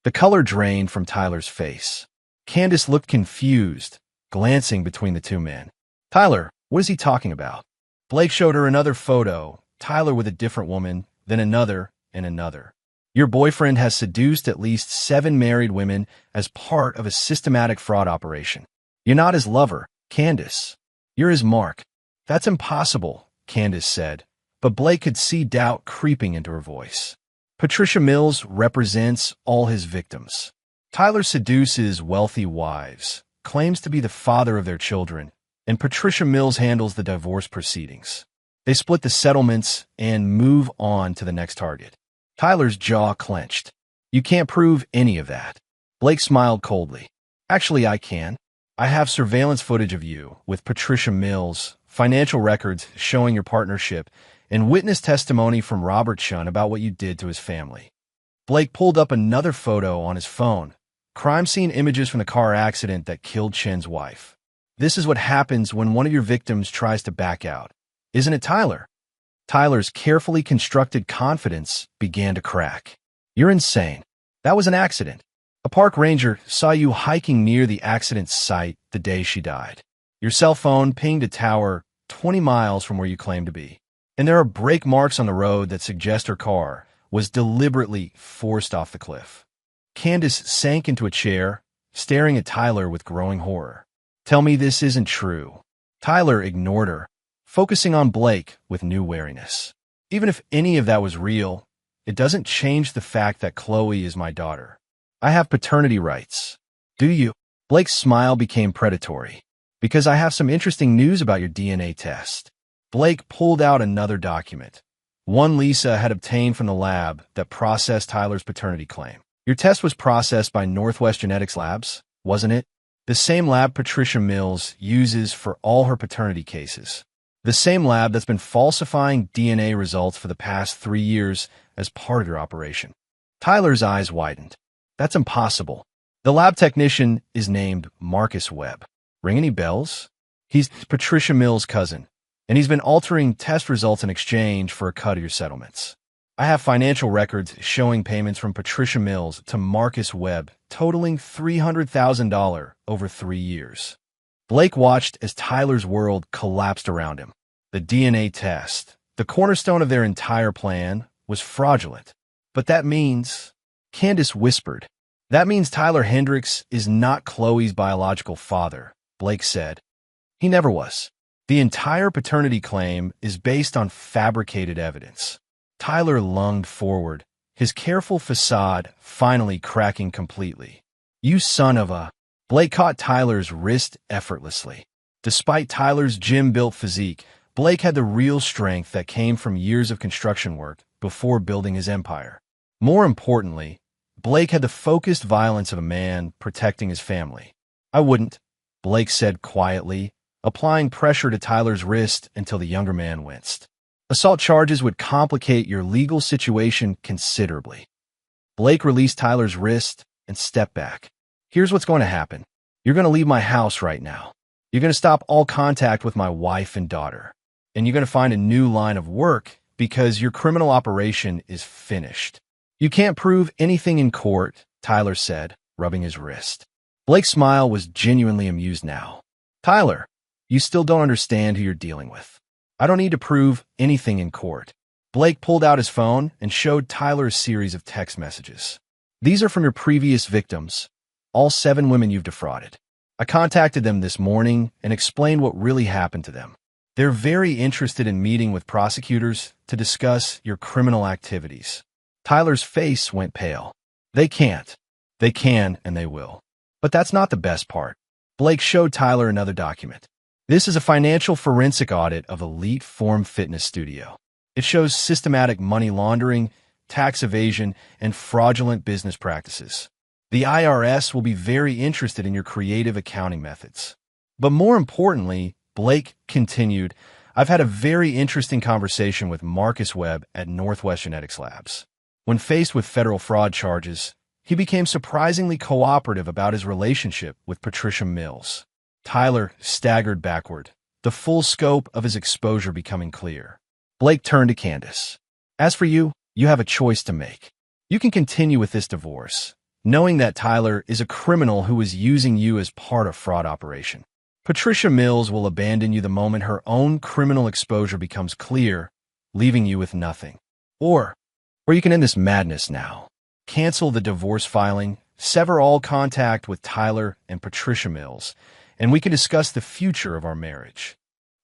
The color drained from Tyler's face. Candace looked confused, glancing between the two men. Tyler, what is he talking about? Blake showed her another photo, Tyler with a different woman, then another and another. Your boyfriend has seduced at least 7 married women as part of a systematic fraud operation. You're not his lover, Candace. You're his mark. That's impossible, Candace said, but Blake could see doubt creeping into her voice. Patricia Mills represents all his victims. Tyler seduces wealthy wives, claims to be the father of their children, and Patricia Mills handles the divorce proceedings. They split the settlements and move on to the next target. Tyler's jaw clenched. You can't prove any of that. Blake smiled coldly. Actually, I can. I have surveillance footage of you with Patricia Mills, financial records showing your partnership, and witness testimony from Robert Chun about what you did to his family. Blake pulled up another photo on his phone, crime scene images from the car accident that killed Chen's wife. This is what happens when one of your victims tries to back out. Isn't it, Tyler? Tyler's carefully constructed confidence began to crack. You're insane. That was an accident. A park ranger saw you hiking near the accident site the day she died. Your cell phone pinged a tower 20 miles from where you claim to be. And there are brake marks on the road that suggest her car was deliberately forced off the cliff. Candace sank into a chair, staring at Tyler with growing horror. Tell me this isn't true. Tyler ignored her, focusing on Blake with new wariness. Even if any of that was real, it doesn't change the fact that Chloe is my daughter. I have paternity rights. Do you? Blake's smile became predatory. Because I have some interesting news about your DNA test. Blake pulled out another document, one Lisa had obtained from the lab that processed Tyler's paternity claim. Your test was processed by Northwest Genetics Labs, wasn't it? The same lab Patricia Mills uses for all her paternity cases. The same lab that's been falsifying DNA results for the past 3 years as part of your operation. Tyler's eyes widened. That's impossible. The lab technician is named Marcus Webb. Ring any bells? He's Patricia Mills' cousin, and he's been altering test results in exchange for a cut of your settlements. I have financial records showing payments from Patricia Mills to Marcus Webb totaling $300,000 over 3 years. Blake watched as Tyler's world collapsed around him. The DNA test, the cornerstone of their entire plan, was fraudulent. But that means... Candace whispered. That means Tyler Hendricks is not Chloe's biological father, Blake said. He never was. The entire paternity claim is based on fabricated evidence. Tyler lunged forward, his careful facade finally cracking completely. You son of a... Blake caught Tyler's wrist effortlessly. Despite Tyler's gym-built physique, Blake had the real strength that came from years of construction work before building his empire. More importantly, Blake had the focused violence of a man protecting his family. I wouldn't, Blake said quietly, applying pressure to Tyler's wrist until the younger man winced. Assault charges would complicate your legal situation considerably. Blake released Tyler's wrist and stepped back. Here's what's going to happen. You're going to leave my house right now. You're going to stop all contact with my wife and daughter. And you're going to find a new line of work because your criminal operation is finished. You can't prove anything in court, Tyler said, rubbing his wrist. Blake's smile was genuinely amused now. Tyler, you still don't understand who you're dealing with. I don't need to prove anything in court. Blake pulled out his phone and showed Tyler a series of text messages. These are from your previous victims, all 7 women you've defrauded. I contacted them this morning and explained what really happened to them. They're very interested in meeting with prosecutors to discuss your criminal activities. Tyler's face went pale. They can't. They can, and they will. But that's not the best part. Blake showed Tyler another document. This is a financial forensic audit of Elite Form Fitness Studio. It shows systematic money laundering, tax evasion, and fraudulent business practices. The IRS will be very interested in your creative accounting methods. But more importantly, Blake continued, I've had a very interesting conversation with Marcus Webb at Northwest Genetics Labs. When faced with federal fraud charges, he became surprisingly cooperative about his relationship with Patricia Mills. Tyler staggered backward, the full scope of his exposure becoming clear. Blake turned to Candace. As for you, you have a choice to make. You can continue with this divorce, knowing that Tyler is a criminal who is using you as part of fraud operation. Patricia Mills will abandon you the moment her own criminal exposure becomes clear, leaving you with nothing. Or you can end this madness now. Cancel the divorce filing, sever all contact with Tyler and Patricia Mills, and we can discuss the future of our marriage.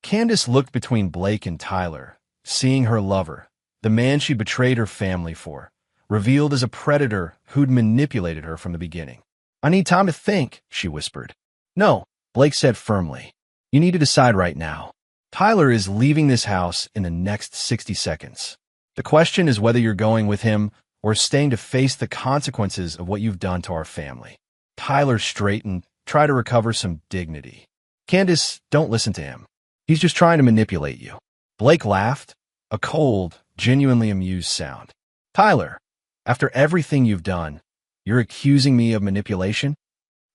Candace looked between Blake and Tyler, seeing her lover, the man she betrayed her family for, revealed as a predator who'd manipulated her from the beginning. "I need time to think," she whispered. "No," Blake said firmly. "You need to decide right now. Tyler is leaving this house in the next 60 seconds. The question is whether you're going with him or staying to face the consequences of what you've done to our family." Tyler straightened, tried to recover some dignity. "Candace, don't listen to him. He's just trying to manipulate you." Blake laughed, a cold, genuinely amused sound. "Tyler, after everything you've done, you're accusing me of manipulation?"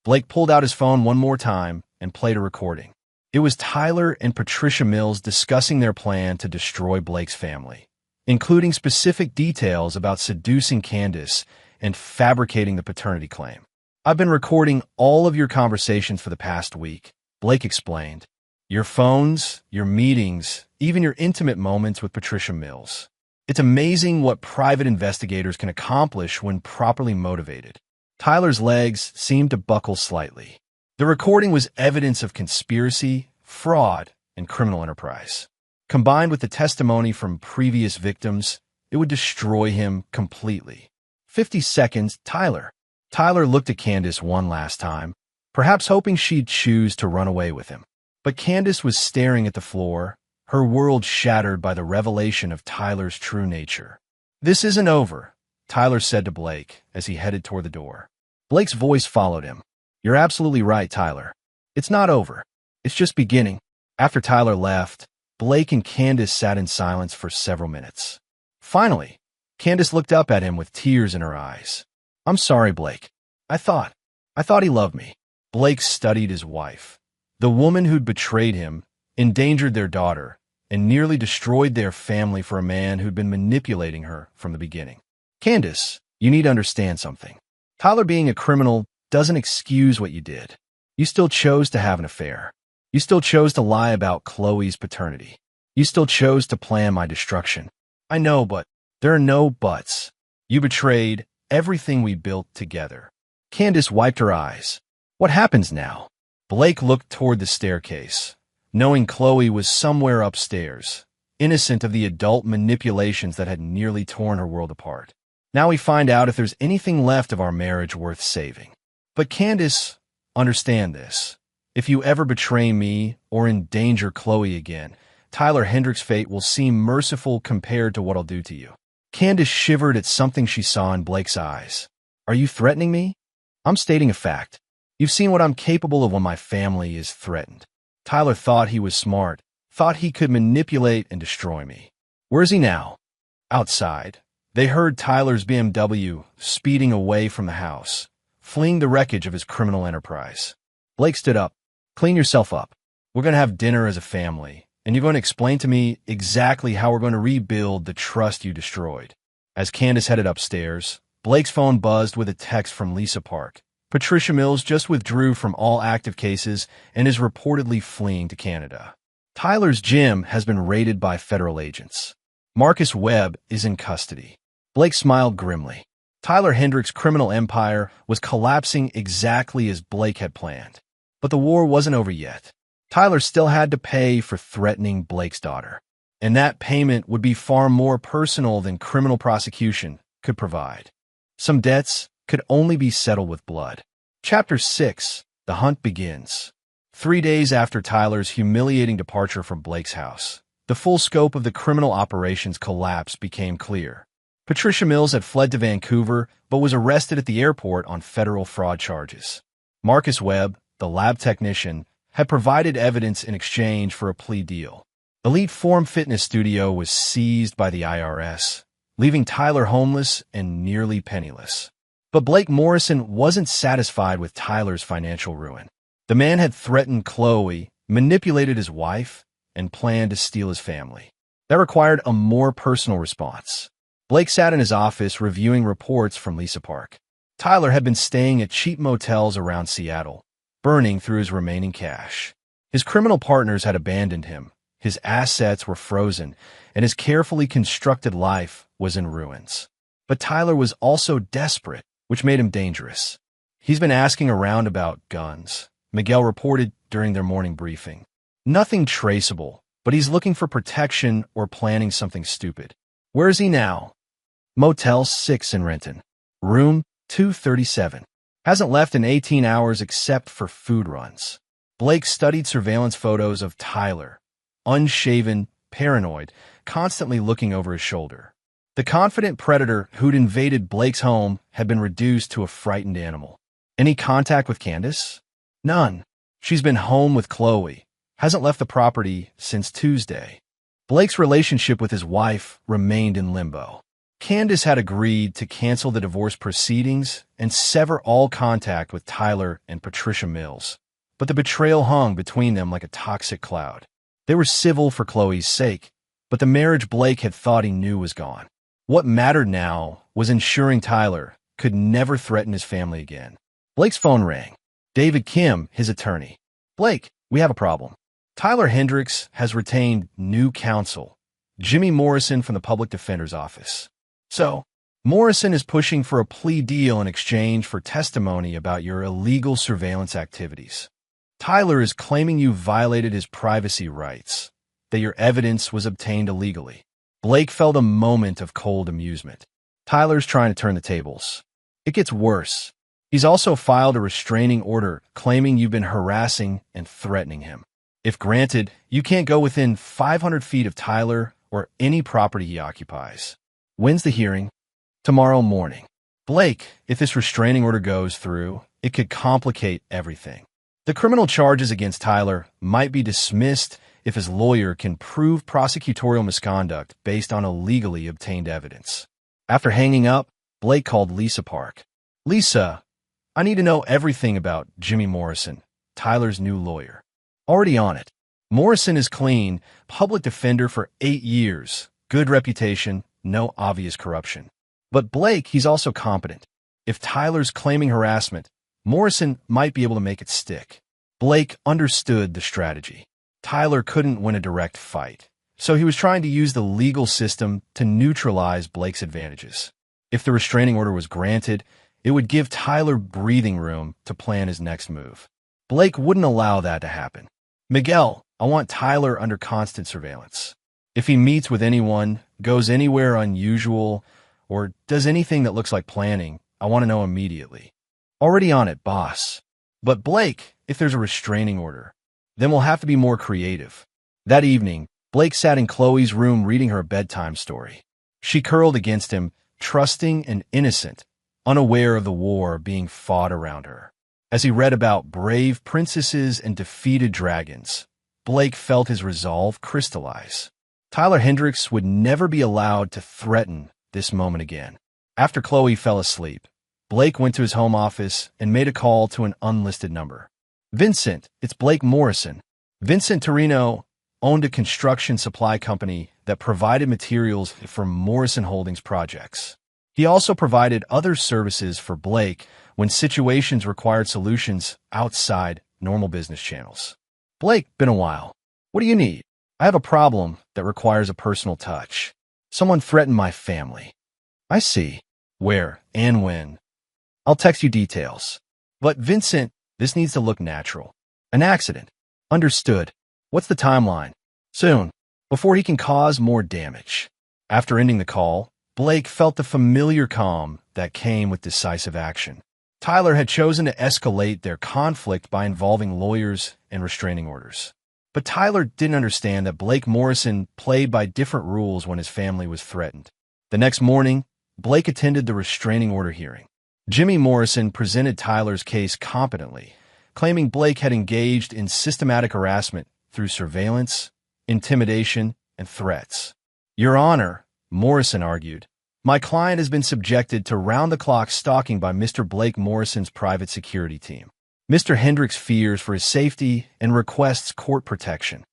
Blake pulled out his phone one more time and played a recording. It was Tyler and Patricia Mills discussing their plan to destroy Blake's family, including specific details about seducing Candace and fabricating the paternity claim. "I've been recording all of your conversations for the past week," Blake explained. "Your phones, your meetings, even your intimate moments with Patricia Mills. It's amazing what private investigators can accomplish when properly motivated." Tyler's legs seemed to buckle slightly. The recording was evidence of conspiracy, fraud, and criminal enterprise. Combined with the testimony from previous victims, it would destroy him completely. 50 seconds, Tyler. Tyler looked at Candace one last time, perhaps hoping she'd choose to run away with him. But Candace was staring at the floor, her world shattered by the revelation of Tyler's true nature. "This isn't over," Tyler said to Blake as he headed toward the door. Blake's voice followed him. "You're absolutely right, Tyler. It's not over. It's just beginning." After Tyler left, Blake and Candace sat in silence for several minutes. Finally, Candace looked up at him with tears in her eyes. "I'm sorry, Blake. I thought he loved me." Blake studied his wife, the woman who'd betrayed him, endangered their daughter, and nearly destroyed their family for a man who'd been manipulating her from the beginning. "Candace, you need to understand something. Tyler being a criminal doesn't excuse what you did. You still chose to have an affair. You still chose to lie about Chloe's paternity. You still chose to plan my destruction. I know, but there are no buts. You betrayed everything we built together." Candace wiped her eyes. "What happens now?" Blake looked toward the staircase, knowing Chloe was somewhere upstairs, innocent of the adult manipulations that had nearly torn her world apart. "Now we find out if there's anything left of our marriage worth saving. But Candace, understand this. If you ever betray me or endanger Chloe again, Tyler Hendrick's fate will seem merciful compared to what I'll do to you." Candace shivered at something she saw in Blake's eyes. "Are you threatening me?" "I'm stating a fact. You've seen what I'm capable of when my family is threatened." Tyler thought he was smart, thought he could manipulate and destroy me. "Where is he now?" Outside, they heard Tyler's BMW speeding away from the house, fleeing the wreckage of his criminal enterprise. Blake stood up. "Clean yourself up. We're going to have dinner as a family, and you're going to explain to me exactly how we're going to rebuild the trust you destroyed." As Candace headed upstairs, Blake's phone buzzed with a text from Lisa Park. Patricia Mills just withdrew from all active cases and is reportedly fleeing to Canada. Tyler's gym has been raided by federal agents. Marcus Webb is in custody. Blake smiled grimly. Tyler Hendrick's criminal empire was collapsing exactly as Blake had planned. But the war wasn't over yet. Tyler still had to pay for threatening Blake's daughter. And that payment would be far more personal than criminal prosecution could provide. Some debts could only be settled with blood. Chapter 6. The Hunt Begins. 3 days after Tyler's humiliating departure from Blake's house, the full scope of the criminal operation's collapse became clear. Patricia Mills had fled to Vancouver, but was arrested at the airport on federal fraud charges. Marcus Webb, the lab technician, had provided evidence in exchange for a plea deal. Elite Form Fitness Studio was seized by the IRS, leaving Tyler homeless and nearly penniless. But Blake Morrison wasn't satisfied with Tyler's financial ruin. The man had threatened Chloe, manipulated his wife, and planned to steal his family. That required a more personal response. Blake sat in his office reviewing reports from Lisa Park. Tyler had been staying at cheap motels around Seattle, burning through his remaining cash. His criminal partners had abandoned him, his assets were frozen, and his carefully constructed life was in ruins. But Tyler was also desperate, which made him dangerous. "He's been asking around about guns," Miguel reported during their morning briefing. "Nothing traceable, but he's looking for protection or planning something stupid." "Where is he now?" Motel 6 in Renton. Room 237. Hasn't left in 18 hours except for food runs. Blake studied surveillance photos of Tyler, unshaven, paranoid, constantly looking over his shoulder. The confident predator who'd invaded Blake's home had been reduced to a frightened animal. Any contact with Candace? None. She's been home with Chloe. Hasn't left the property since Tuesday. Blake's relationship with his wife remained in limbo. Candace had agreed to cancel the divorce proceedings and sever all contact with Tyler and Patricia Mills. But the betrayal hung between them like a toxic cloud. They were civil for Chloe's sake, but the marriage Blake had thought he knew was gone. What mattered now was ensuring Tyler could never threaten his family again. Blake's phone rang. David Kim, his attorney. Blake, we have a problem. Tyler Hendricks has retained new counsel, Jimmy Morrison from the public defender's office. So, Morrison is pushing for a plea deal in exchange for testimony about your illegal surveillance activities. Tyler is claiming you violated his privacy rights, that your evidence was obtained illegally. Blake felt a moment of cold amusement. Tyler's trying to turn the tables. It gets worse. He's also filed a restraining order claiming you've been harassing and threatening him. If granted, you can't go within 500 feet of Tyler or any property he occupies. When's the hearing? Tomorrow morning. Blake, if this restraining order goes through, it could complicate everything. The criminal charges against Tyler might be dismissed if his lawyer can prove prosecutorial misconduct based on illegally obtained evidence. After hanging up, Blake called Lisa Park. Lisa, I need to know everything about Jimmy Morrison, Tyler's new lawyer. Already on it. Morrison is clean, public defender for 8 years, good reputation, no obvious corruption. But Blake, he's also competent. If Tyler's claiming harassment, Morrison might be able to make it stick. Blake understood the strategy. Tyler couldn't win a direct fight, so he was trying to use the legal system to neutralize Blake's advantages. If the restraining order was granted, it would give Tyler breathing room to plan his next move. Blake wouldn't allow that to happen. Miguel, I want Tyler under constant surveillance. If he meets with anyone, goes anywhere unusual, or does anything that looks like planning, I want to know immediately. Already on it, boss. But Blake, if there's a restraining order, then we'll have to be more creative. That evening, Blake sat in Chloe's room reading her a bedtime story. She curled against him, trusting and innocent, unaware of the war being fought around her. As he read about brave princesses and defeated dragons, Blake felt his resolve crystallize. Tyler Hendricks would never be allowed to threaten this moment again. After Chloe fell asleep, Blake went to his home office and made a call to an unlisted number. Vincent, it's Blake Morrison. Vincent Torino owned a construction supply company that provided materials for Morrison Holdings projects. He also provided other services for Blake when situations required solutions outside normal business channels. Blake, been a while. What do you need? I have a problem that requires a personal touch. Someone threatened my family. I see. Where and when? I'll text you details. But Vincent, this needs to look natural. An accident. Understood. What's the timeline? Soon. Before he can cause more damage. After ending the call, Blake felt the familiar calm that came with decisive action. Tyler had chosen to escalate their conflict by involving lawyers and restraining orders. But Tyler didn't understand that Blake Morrison played by different rules when his family was threatened. The next morning, Blake attended the restraining order hearing. Jimmy Morrison presented Tyler's case competently, claiming Blake had engaged in systematic harassment through surveillance, intimidation, and threats. Your Honor, Morrison argued, my client has been subjected to round-the-clock stalking by Mr. Blake Morrison's private security team. Mr. Hendricks fears for his safety and requests court protection.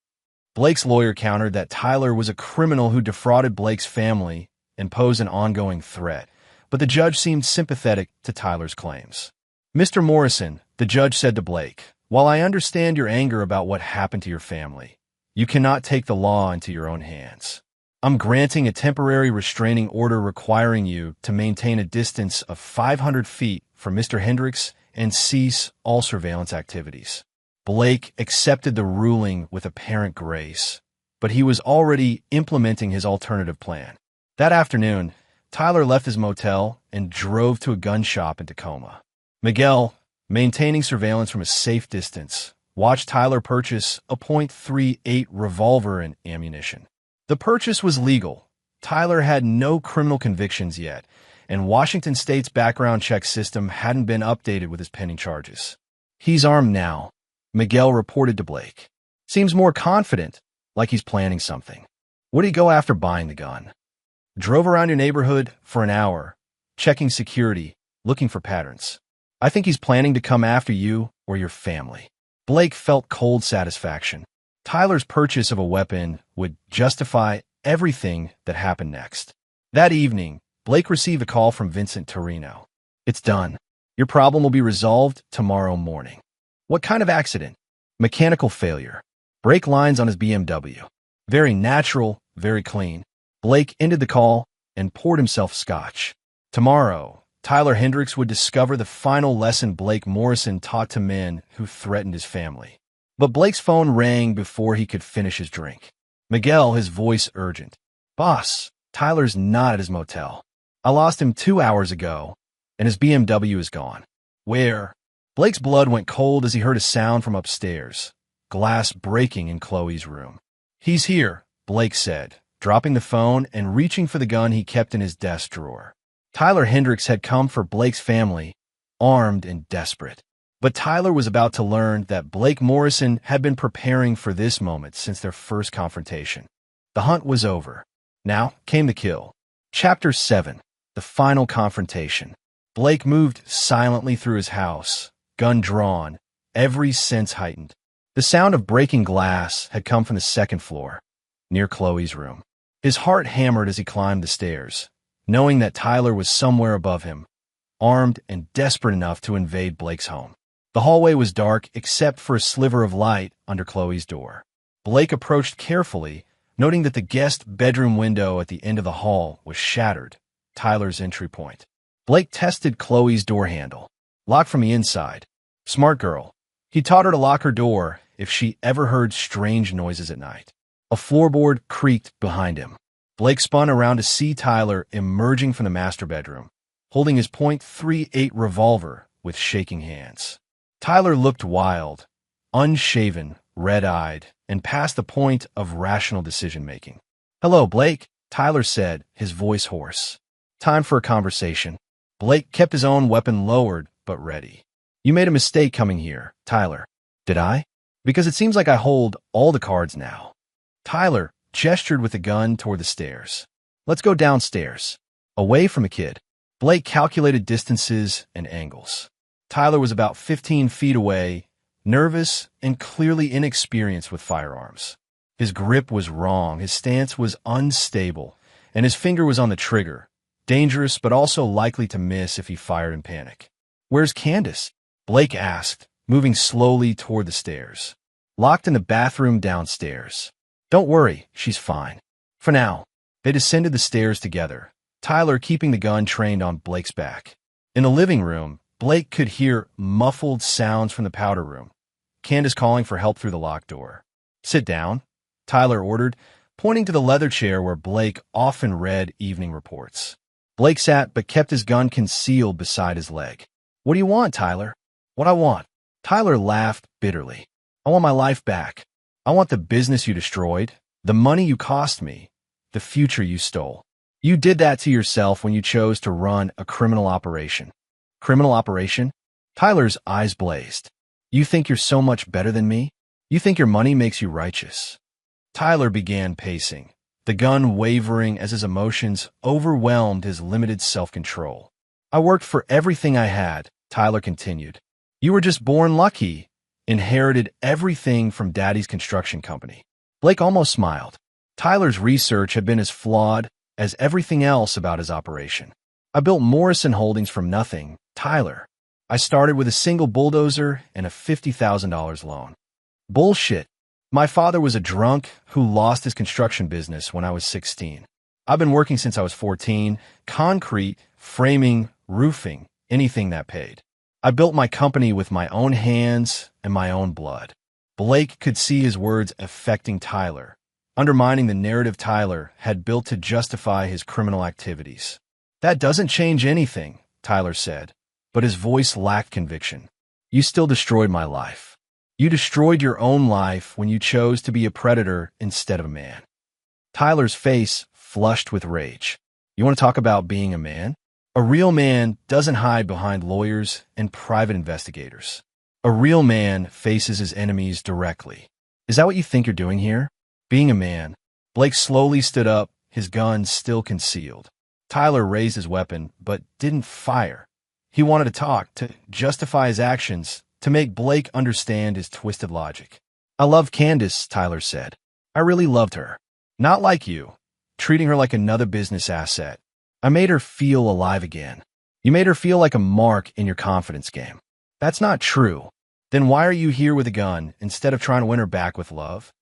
Blake's lawyer countered that Tyler was a criminal who defrauded Blake's family and posed an ongoing threat, but the judge seemed sympathetic to Tyler's claims. Mr. Morrison, the judge said to Blake, while I understand your anger about what happened to your family, you cannot take the law into your own hands. I'm granting a temporary restraining order requiring you to maintain a distance of 500 feet from Mr. Hendricks and cease all surveillance activities. Blake accepted the ruling with apparent grace, but he was already implementing his alternative plan. That afternoon, Tyler left his motel and drove to a gun shop in Tacoma. Miguel, maintaining surveillance from a safe distance, watched Tyler purchase a .38 revolver and ammunition. The purchase was legal. Tyler had no criminal convictions yet, and Washington State's background check system hadn't been updated with his pending charges. He's armed now, Miguel reported to Blake. Seems more confident, like he's planning something. What'd he go after buying the gun? Drove around your neighborhood for an hour, checking security, looking for patterns. I think he's planning to come after you or your family. Blake felt cold satisfaction. Tyler's purchase of a weapon would justify everything that happened next. That evening, Blake received a call from Vincent Torino. It's done. Your problem will be resolved tomorrow morning. What kind of accident? Mechanical failure. Brake lines on his BMW. Very natural, very clean. Blake ended the call and poured himself scotch. Tomorrow, Tyler Hendricks would discover the final lesson Blake Morrison taught to men who threatened his family. But Blake's phone rang before he could finish his drink. Miguel, his voice urgent. Boss, Tyler's not at his motel. I lost him 2 hours ago, and his BMW is gone. Where? Blake's blood went cold as he heard a sound from upstairs. Glass breaking in Chloe's room. He's here, Blake said, dropping the phone and reaching for the gun he kept in his desk drawer. Tyler Hendricks had come for Blake's family, armed and desperate. But Tyler was about to learn that Blake Morrison had been preparing for this moment since their first confrontation. The hunt was over. Now came the kill. Chapter 7. The final confrontation. Blake moved silently through his house, gun drawn, every sense heightened. The sound of breaking glass had come from the second floor, near Chloe's room. His heart hammered as he climbed the stairs, knowing that Tyler was somewhere above him, armed and desperate enough to invade Blake's home. The hallway was dark except for a sliver of light under Chloe's door. Blake approached carefully, noting that the guest bedroom window at the end of the hall was shattered, Tyler's entry point. Blake tested Chloe's door handle. Locked from the inside. Smart girl. He taught her to lock her door if she ever heard strange noises at night. A floorboard creaked behind him. Blake spun around to see Tyler emerging from the master bedroom, holding his .38 revolver with shaking hands. Tyler looked wild, unshaven, red-eyed, and past the point of rational decision-making. Hello, Blake, Tyler said, his voice hoarse. Time for a conversation. Blake kept his own weapon lowered, but ready. You made a mistake coming here, Tyler. Did I? Because it seems like I hold all the cards now. Tyler gestured with the gun toward the stairs. Let's go downstairs. Away from the kid. Blake calculated distances and angles. Tyler was about 15 feet away, nervous and clearly inexperienced with firearms. His grip was wrong, his stance was unstable, and his finger was on the trigger, dangerous but also likely to miss if he fired in panic. Where's Candace? Blake asked, moving slowly toward the stairs. Locked in the bathroom downstairs. Don't worry, she's fine. For now. They descended the stairs together, Tyler keeping the gun trained on Blake's back. In the living room, Blake could hear muffled sounds from the powder room. Candace calling for help through the locked door. Sit down, Tyler ordered, pointing to the leather chair where Blake often read evening reports. Blake sat but kept his gun concealed beside his leg. What do you want, Tyler? What I want. Tyler laughed bitterly. I want my life back. I want the business you destroyed, the money you cost me, the future you stole. You did that to yourself when you chose to run a criminal operation. Criminal operation? Tyler's eyes blazed. You think you're so much better than me? You think your money makes you righteous? Tyler began pacing, the gun wavering as his emotions overwhelmed his limited self-control. I worked for everything I had, Tyler continued. You were just born lucky, inherited everything from Daddy's construction company. Blake almost smiled. Tyler's research had been as flawed as everything else about his operation. I built Morrison Holdings from nothing, Tyler. I started with a single bulldozer and a $50,000 loan. Bullshit. My father was a drunk who lost his construction business when I was 16. I've been working since I was 14, concrete, framing, roofing, anything that paid. I built my company with my own hands and my own blood. Blake could see his words affecting Tyler, undermining the narrative Tyler had built to justify his criminal activities. That doesn't change anything, Tyler said, but his voice lacked conviction. You still destroyed my life. You destroyed your own life when you chose to be a predator instead of a man. Tyler's face flushed with rage. You want to talk about being a man? A real man doesn't hide behind lawyers and private investigators. A real man faces his enemies directly. Is that what you think you're doing here? Being a man. Blake slowly stood up, his gun still concealed. Tyler raised his weapon, but didn't fire. He wanted to talk, to justify his actions, to make Blake understand his twisted logic. I love Candace, Tyler said. I really loved her. Not like you, treating her like another business asset. I made her feel alive again. You made her feel like a mark in your confidence game. That's not true. Then why are you here with a gun instead of trying to win her back with love?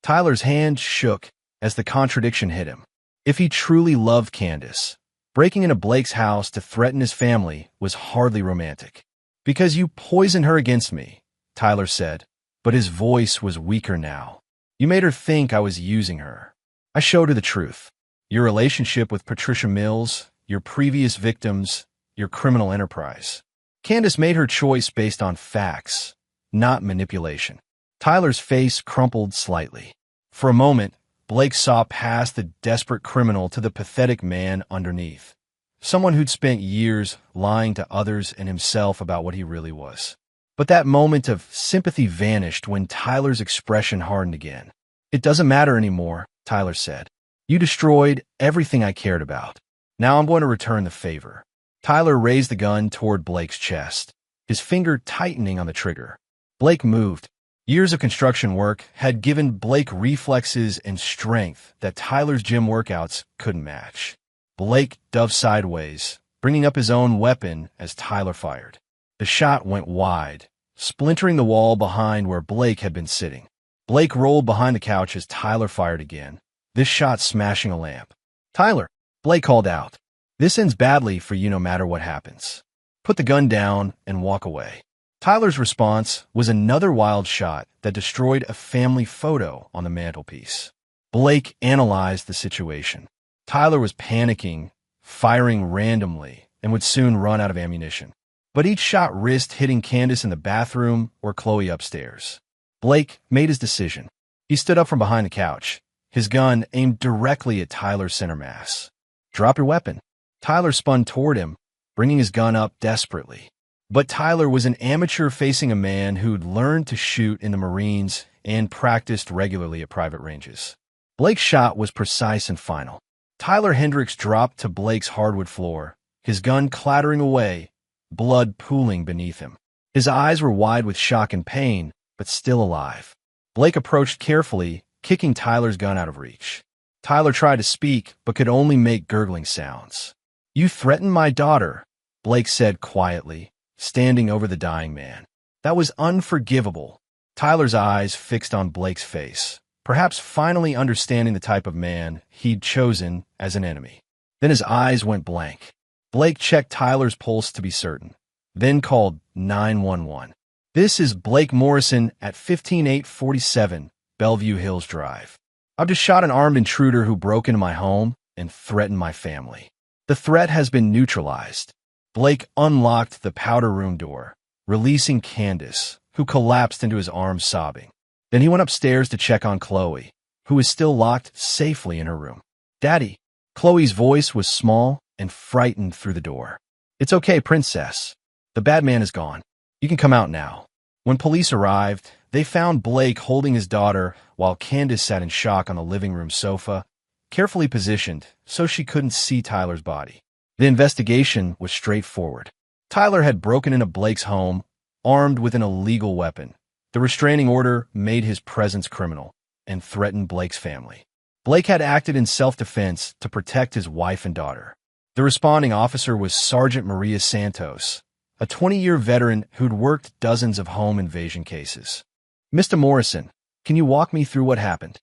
Tyler's hand shook as the contradiction hit him. If he truly loved Candace, breaking into Blake's house to threaten his family was hardly romantic. Because you poisoned her against me, Tyler said, but his voice was weaker now. You made her think I was using her. I showed her the truth. Your relationship with Patricia Mills, your previous victims, your criminal enterprise. Candace made her choice based on facts, not manipulation. Tyler's face crumpled slightly. For a moment, Blake saw past the desperate criminal to the pathetic man underneath. Someone who'd spent years lying to others and himself about what he really was. But that moment of sympathy vanished when Tyler's expression hardened again. It doesn't matter anymore, Tyler said. You destroyed everything I cared about. Now I'm going to return the favor. Tyler raised the gun toward Blake's chest, his finger tightening on the trigger. Blake moved. Years of construction work had given Blake reflexes and strength that Tyler's gym workouts couldn't match. Blake dove sideways, bringing up his own weapon as Tyler fired. The shot went wide, splintering the wall behind where Blake had been sitting. Blake rolled behind the couch as Tyler fired again, this shot smashing a lamp. Tyler, Blake called out. This ends badly for you no matter what happens. Put the gun down and walk away. Tyler's response was another wild shot that destroyed a family photo on the mantelpiece. Blake analyzed the situation. Tyler was panicking, firing randomly, and would soon run out of ammunition. But each shot risked hitting Candace in the bathroom or Chloe upstairs. Blake made his decision. He stood up from behind the couch, his gun aimed directly at Tyler's center mass. Drop your weapon. Tyler spun toward him, bringing his gun up desperately. But Tyler was an amateur facing a man who'd learned to shoot in the Marines and practiced regularly at private ranges. Blake's shot was precise and final. Tyler Hendricks dropped to Blake's hardwood floor, his gun clattering away, blood pooling beneath him. His eyes were wide with shock and pain, but still alive. Blake approached carefully, kicking Tyler's gun out of reach. Tyler tried to speak, but could only make gurgling sounds. You threatened my daughter, Blake said quietly, standing over the dying man. That was unforgivable. Tyler's eyes fixed on Blake's face, perhaps finally understanding the type of man he'd chosen as an enemy. Then his eyes went blank. Blake checked Tyler's pulse to be certain, then called 911. This is Blake Morrison at 15847 Bellevue Hills Drive. I've just shot an armed intruder who broke into my home and threatened my family. The threat has been neutralized. Blake unlocked the powder room door, releasing Candace, who collapsed into his arms sobbing. Then he went upstairs to check on Chloe, who was still locked safely in her room. Daddy. Chloe's voice was small and frightened through the door. It's okay, princess. The bad man is gone. You can come out now. When police arrived, they found Blake holding his daughter while Candace sat in shock on the living room sofa, carefully positioned so she couldn't see Tyler's body. The investigation was straightforward. Tyler had broken into Blake's home, armed with an illegal weapon. The restraining order made his presence criminal and threatened Blake's family. Blake had acted in self-defense to protect his wife and daughter. The responding officer was Sergeant Maria Santos, a 20-year veteran who'd worked dozens of home invasion cases. Mr. Morrison, can you walk me through what happened?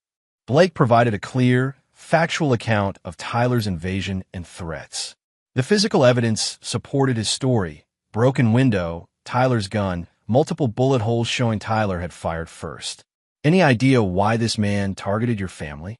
Blake provided a clear, factual account of Tyler's invasion and threats. The physical evidence supported his story. Broken window, Tyler's gun, multiple bullet holes showing Tyler had fired first. Any idea why this man targeted your family?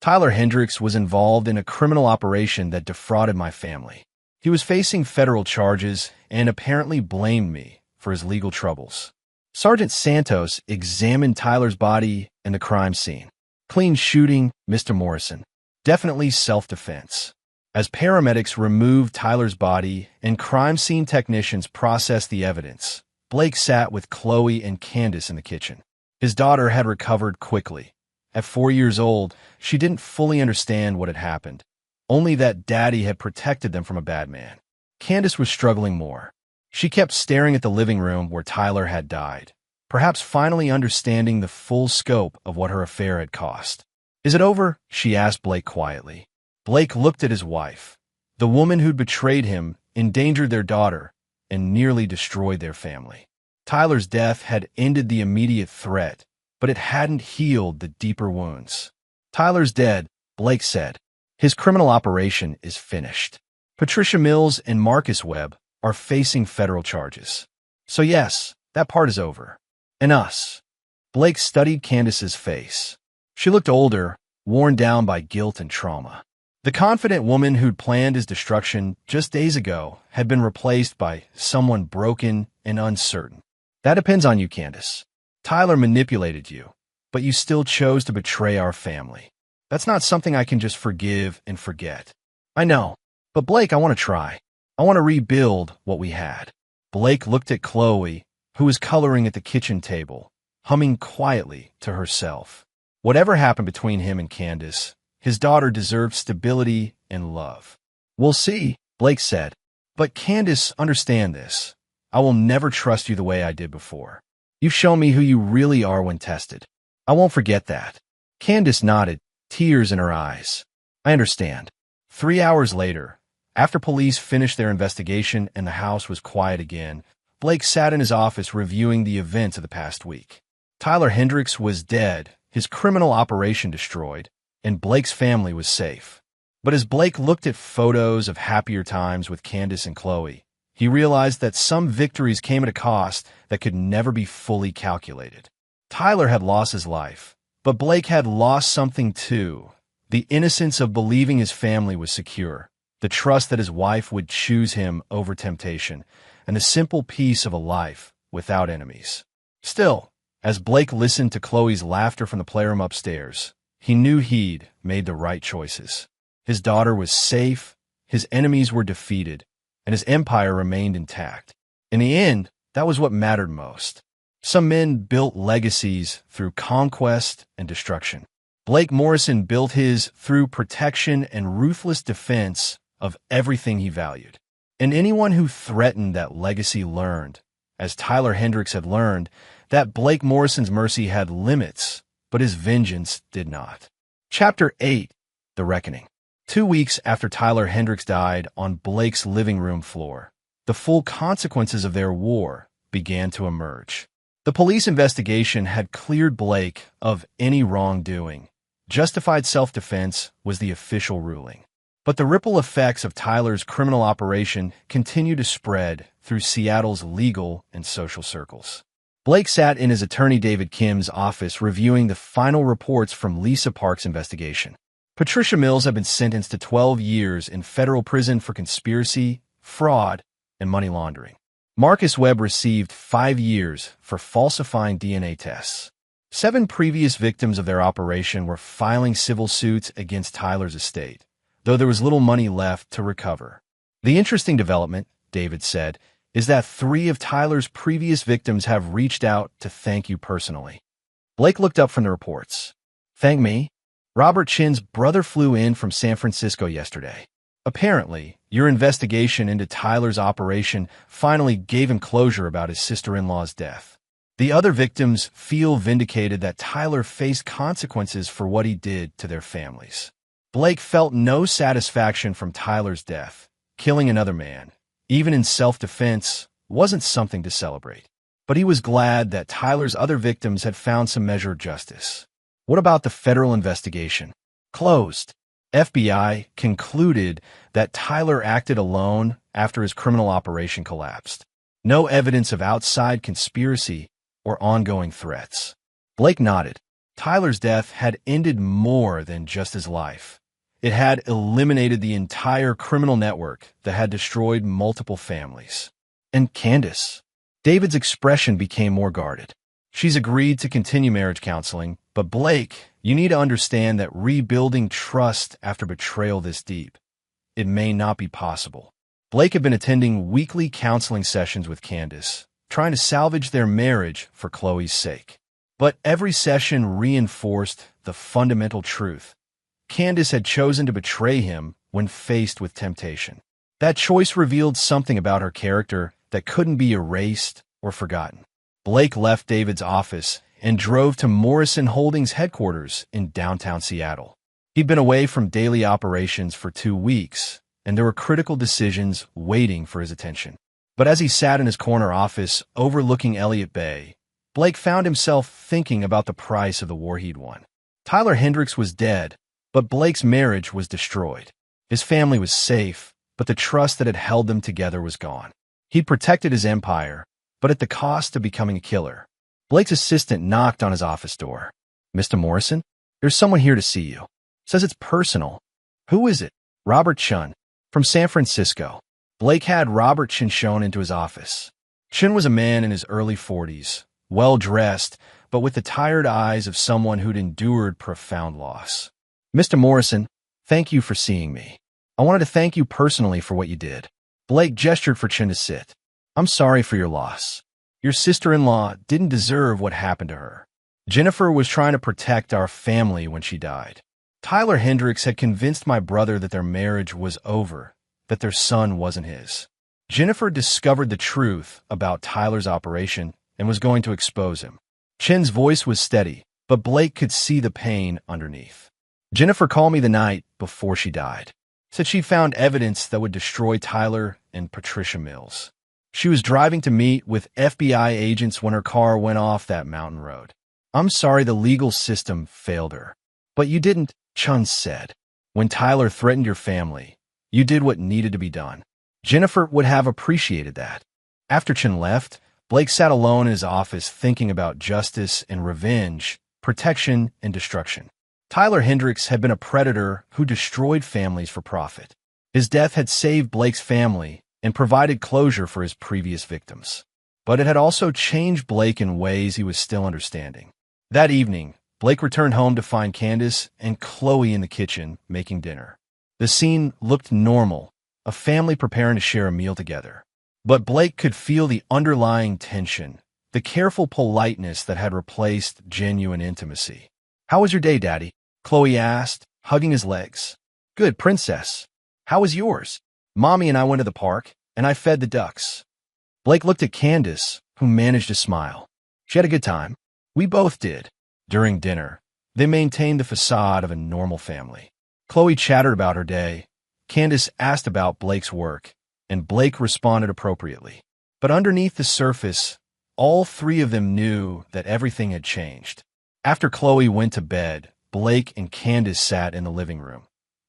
Tyler Hendricks was involved in a criminal operation that defrauded my family. He was facing federal charges and apparently blamed me for his legal troubles. Sergeant Santos examined Tyler's body and the crime scene. Clean shooting, Mr. Morrison. Definitely self-defense. As paramedics removed Tyler's body and crime scene technicians processed the evidence, Blake sat with Chloe and Candace in the kitchen. His daughter had recovered quickly. At 4 years old, she didn't fully understand what had happened, only that Daddy had protected them from a bad man. Candace was struggling more. She kept staring at the living room where Tyler had died, perhaps finally understanding the full scope of what her affair had cost. "Is it over?" she asked Blake quietly. Blake looked at his wife. The woman who'd betrayed him, endangered their daughter, and nearly destroyed their family. Tyler's death had ended the immediate threat, but it hadn't healed the deeper wounds. "Tyler's dead," Blake said. "His criminal operation is finished. Patricia Mills and Marcus Webb are facing federal charges. So yes, that part is over. And us." Blake studied Candace's face. She looked older, worn down by guilt and trauma. The confident woman who'd planned his destruction just days ago had been replaced by someone broken and uncertain. "That depends on you, Candace. Tyler manipulated you, but you still chose to betray our family. That's not something I can just forgive and forget." "I know, but Blake, I want to try. I want to rebuild what we had." Blake looked at Chloe, who was coloring at the kitchen table, humming quietly to herself. Whatever happened between him and Candace, his daughter deserved stability and love. "We'll see," Blake said. "But Candace, understand this. I will never trust you the way I did before. You've shown me who you really are when tested. I won't forget that." Candace nodded, tears in her eyes. "I understand." 3 hours later, after police finished their investigation and the house was quiet again, Blake sat in his office reviewing the events of the past week. Tyler Hendricks was dead, his criminal operation destroyed, and Blake's family was safe. But as Blake looked at photos of happier times with Candace and Chloe, he realized that some victories came at a cost that could never be fully calculated. Tyler had lost his life, but Blake had lost something too: the innocence of believing his family was secure, the trust that his wife would choose him over temptation, and the simple peace of a life without enemies. Still, as Blake listened to Chloe's laughter from the playroom upstairs, he knew he'd made the right choices. His daughter was safe, his enemies were defeated, and his empire remained intact. In the end, that was what mattered most. Some men built legacies through conquest and destruction. Blake Morrison built his through protection and ruthless defense of everything he valued. And anyone who threatened that legacy learned, as Tyler Hendricks had learned, that Blake Morrison's mercy had limits, but his vengeance did not. Chapter 8: The Reckoning. 2 weeks after Tyler Hendricks died on Blake's living room floor, the full consequences of their war began to emerge. The police investigation had cleared Blake of any wrongdoing. Justified self-defense was the official ruling. But the ripple effects of Tyler's criminal operation continued to spread through Seattle's legal and social circles. Blake sat in his attorney David Kim's office reviewing the final reports from Lisa Park's investigation. Patricia Mills had been sentenced to 12 years in federal prison for conspiracy, fraud, and money laundering. Marcus Webb received 5 years for falsifying DNA tests. 7 previous victims of their operation were filing civil suits against Tyler's estate, though there was little money left to recover. "The interesting development," David said, "is that 3 of Tyler's previous victims have reached out to thank you personally." Blake looked up from the reports. "Thank me? Robert Chin's brother flew in from San Francisco yesterday. Apparently, your investigation into Tyler's operation finally gave him closure about his sister-in-law's death. The other victims feel vindicated that Tyler faced consequences for what he did to their families." Blake felt no satisfaction from Tyler's death. Killing another man, even in self-defense, wasn't something to celebrate. But he was glad that Tyler's other victims had found some measure of justice. What about the federal investigation? Closed. FBI concluded that Tyler acted alone after his criminal operation collapsed. No evidence of outside conspiracy or ongoing threats. Blake nodded. Tyler's death had ended more than just his life. It had eliminated the entire criminal network that had destroyed multiple families. And Candace? David's expression became more guarded. She's agreed to continue marriage counseling, but Blake, you need to understand that rebuilding trust after betrayal this deep, it may not be possible. Blake had been attending weekly counseling sessions with Candace, trying to salvage their marriage for Chloe's sake. But every session reinforced the fundamental truth. Candace had chosen to betray him when faced with temptation. That choice revealed something about her character that couldn't be erased or forgotten. Blake left David's office and drove to Morrison Holdings headquarters in downtown Seattle. He'd been away from daily operations for 2 weeks, and there were critical decisions waiting for his attention. But as he sat in his corner office overlooking Elliott Bay, Blake found himself thinking about the price of the war he'd won. Tyler Hendricks was dead, but Blake's marriage was destroyed. His family was safe, but the trust that had held them together was gone. He'd protected his empire, but at the cost of becoming a killer. Blake's assistant knocked on his office door. "Mr. Morrison, there's someone here to see you. Says it's personal." "Who is it?" "Robert Chun, from San Francisco." Blake had Robert Chun shown into his office. Chun was a man in his early 40s, well-dressed, but with the tired eyes of someone who'd endured profound loss. "Mr. Morrison, thank you for seeing me. I wanted to thank you personally for what you did." Blake gestured for Chun to sit. "I'm sorry for your loss. Your sister-in-law didn't deserve what happened to her. Jennifer was trying to protect our family when she died. Tyler Hendricks had convinced my brother that their marriage was over, that their son wasn't his. Jennifer discovered the truth about Tyler's operation and was going to expose him." Chin's voice was steady, but Blake could see the pain underneath. "Jennifer called me the night before she died. Said she found evidence that would destroy Tyler and Patricia Mills. She was driving to meet with FBI agents when her car went off that mountain road. I'm sorry the legal system failed her. But you didn't," Chun said. "When Tyler threatened your family, you did what needed to be done. Jennifer would have appreciated that." After Chun left, Blake sat alone in his office thinking about justice and revenge, protection and destruction. Tyler Hendricks had been a predator who destroyed families for profit. His death had saved Blake's family and provided closure for his previous victims. But it had also changed Blake in ways he was still understanding. That evening, Blake returned home to find Candace and Chloe in the kitchen making dinner. The scene looked normal, a family preparing to share a meal together. But Blake could feel the underlying tension, the careful politeness that had replaced genuine intimacy. "How was your day, Daddy?" Chloe asked, hugging his legs. "Good, Princess. How was yours?" "Mommy and I went to the park, and I fed the ducks." Blake looked at Candace, who managed to smile. "She had a good time." "We both did." During dinner, they maintained the facade of a normal family. Chloe chattered about her day. Candace asked about Blake's work, and Blake responded appropriately. But underneath the surface, all three of them knew that everything had changed. After Chloe went to bed, Blake and Candace sat in the living room,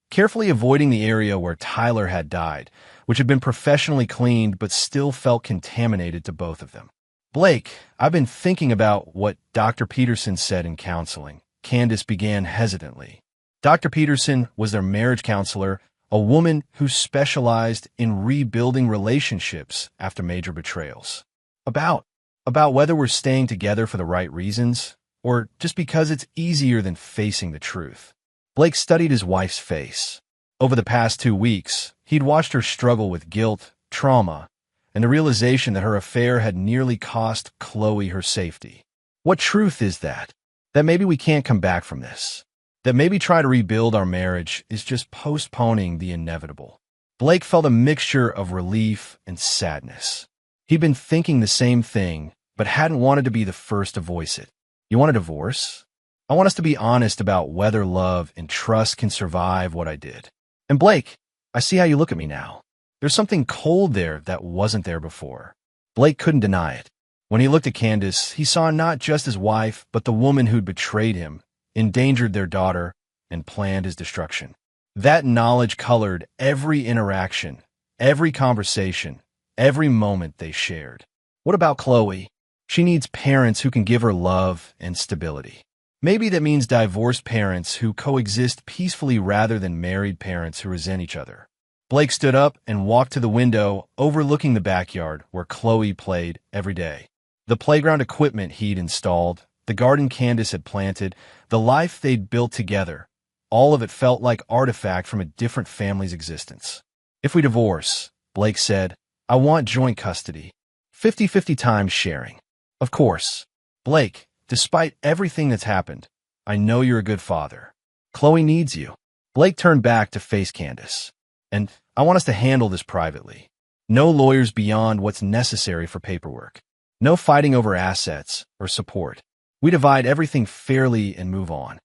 carefully avoiding the area where Tyler had died, which had been professionally cleaned but still felt contaminated to both of them. "Blake, I've been thinking about what Dr. Peterson said in counseling," Candace began hesitantly. Dr. Peterson was their marriage counselor, a woman who specialized in rebuilding relationships after major betrayals. About whether we're staying together for the right reasons, or just because it's easier than facing the truth. Blake studied his wife's face. Over the past 2 weeks, he'd watched her struggle with guilt, trauma, and the realization that her affair had nearly cost Chloe her safety. What truth is that? That maybe we can't come back from this. That maybe try to rebuild our marriage is just postponing the inevitable. Blake felt a mixture of relief and sadness. He'd been thinking the same thing, but hadn't wanted to be the first to voice it. "You want a divorce? I want us to be honest about whether love and trust can survive what I did. And Blake, I see how you look at me now. There's something cold there that wasn't there before." Blake couldn't deny it. When he looked at Candace, he saw not just his wife, but the woman who'd betrayed him, endangered their daughter, and planned his destruction. That knowledge colored every interaction, every conversation, every moment they shared. What about Chloe? She needs parents who can give her love and stability. Maybe that means divorced parents who coexist peacefully rather than married parents who resent each other. Blake stood up and walked to the window overlooking the backyard where Chloe played every day. The playground equipment he'd installed, the garden Candace had planted, the life they'd built together, all of it felt like artifact from a different family's existence. If we divorce, Blake said, I want joint custody. 50-50 times sharing. Of course. Blake, despite everything that's happened, I know you're a good father. Chloe needs you. Blake turned back to face Candace. And I want us to handle this privately. No lawyers beyond what's necessary for paperwork. No fighting over assets or support. We divide everything fairly and move on.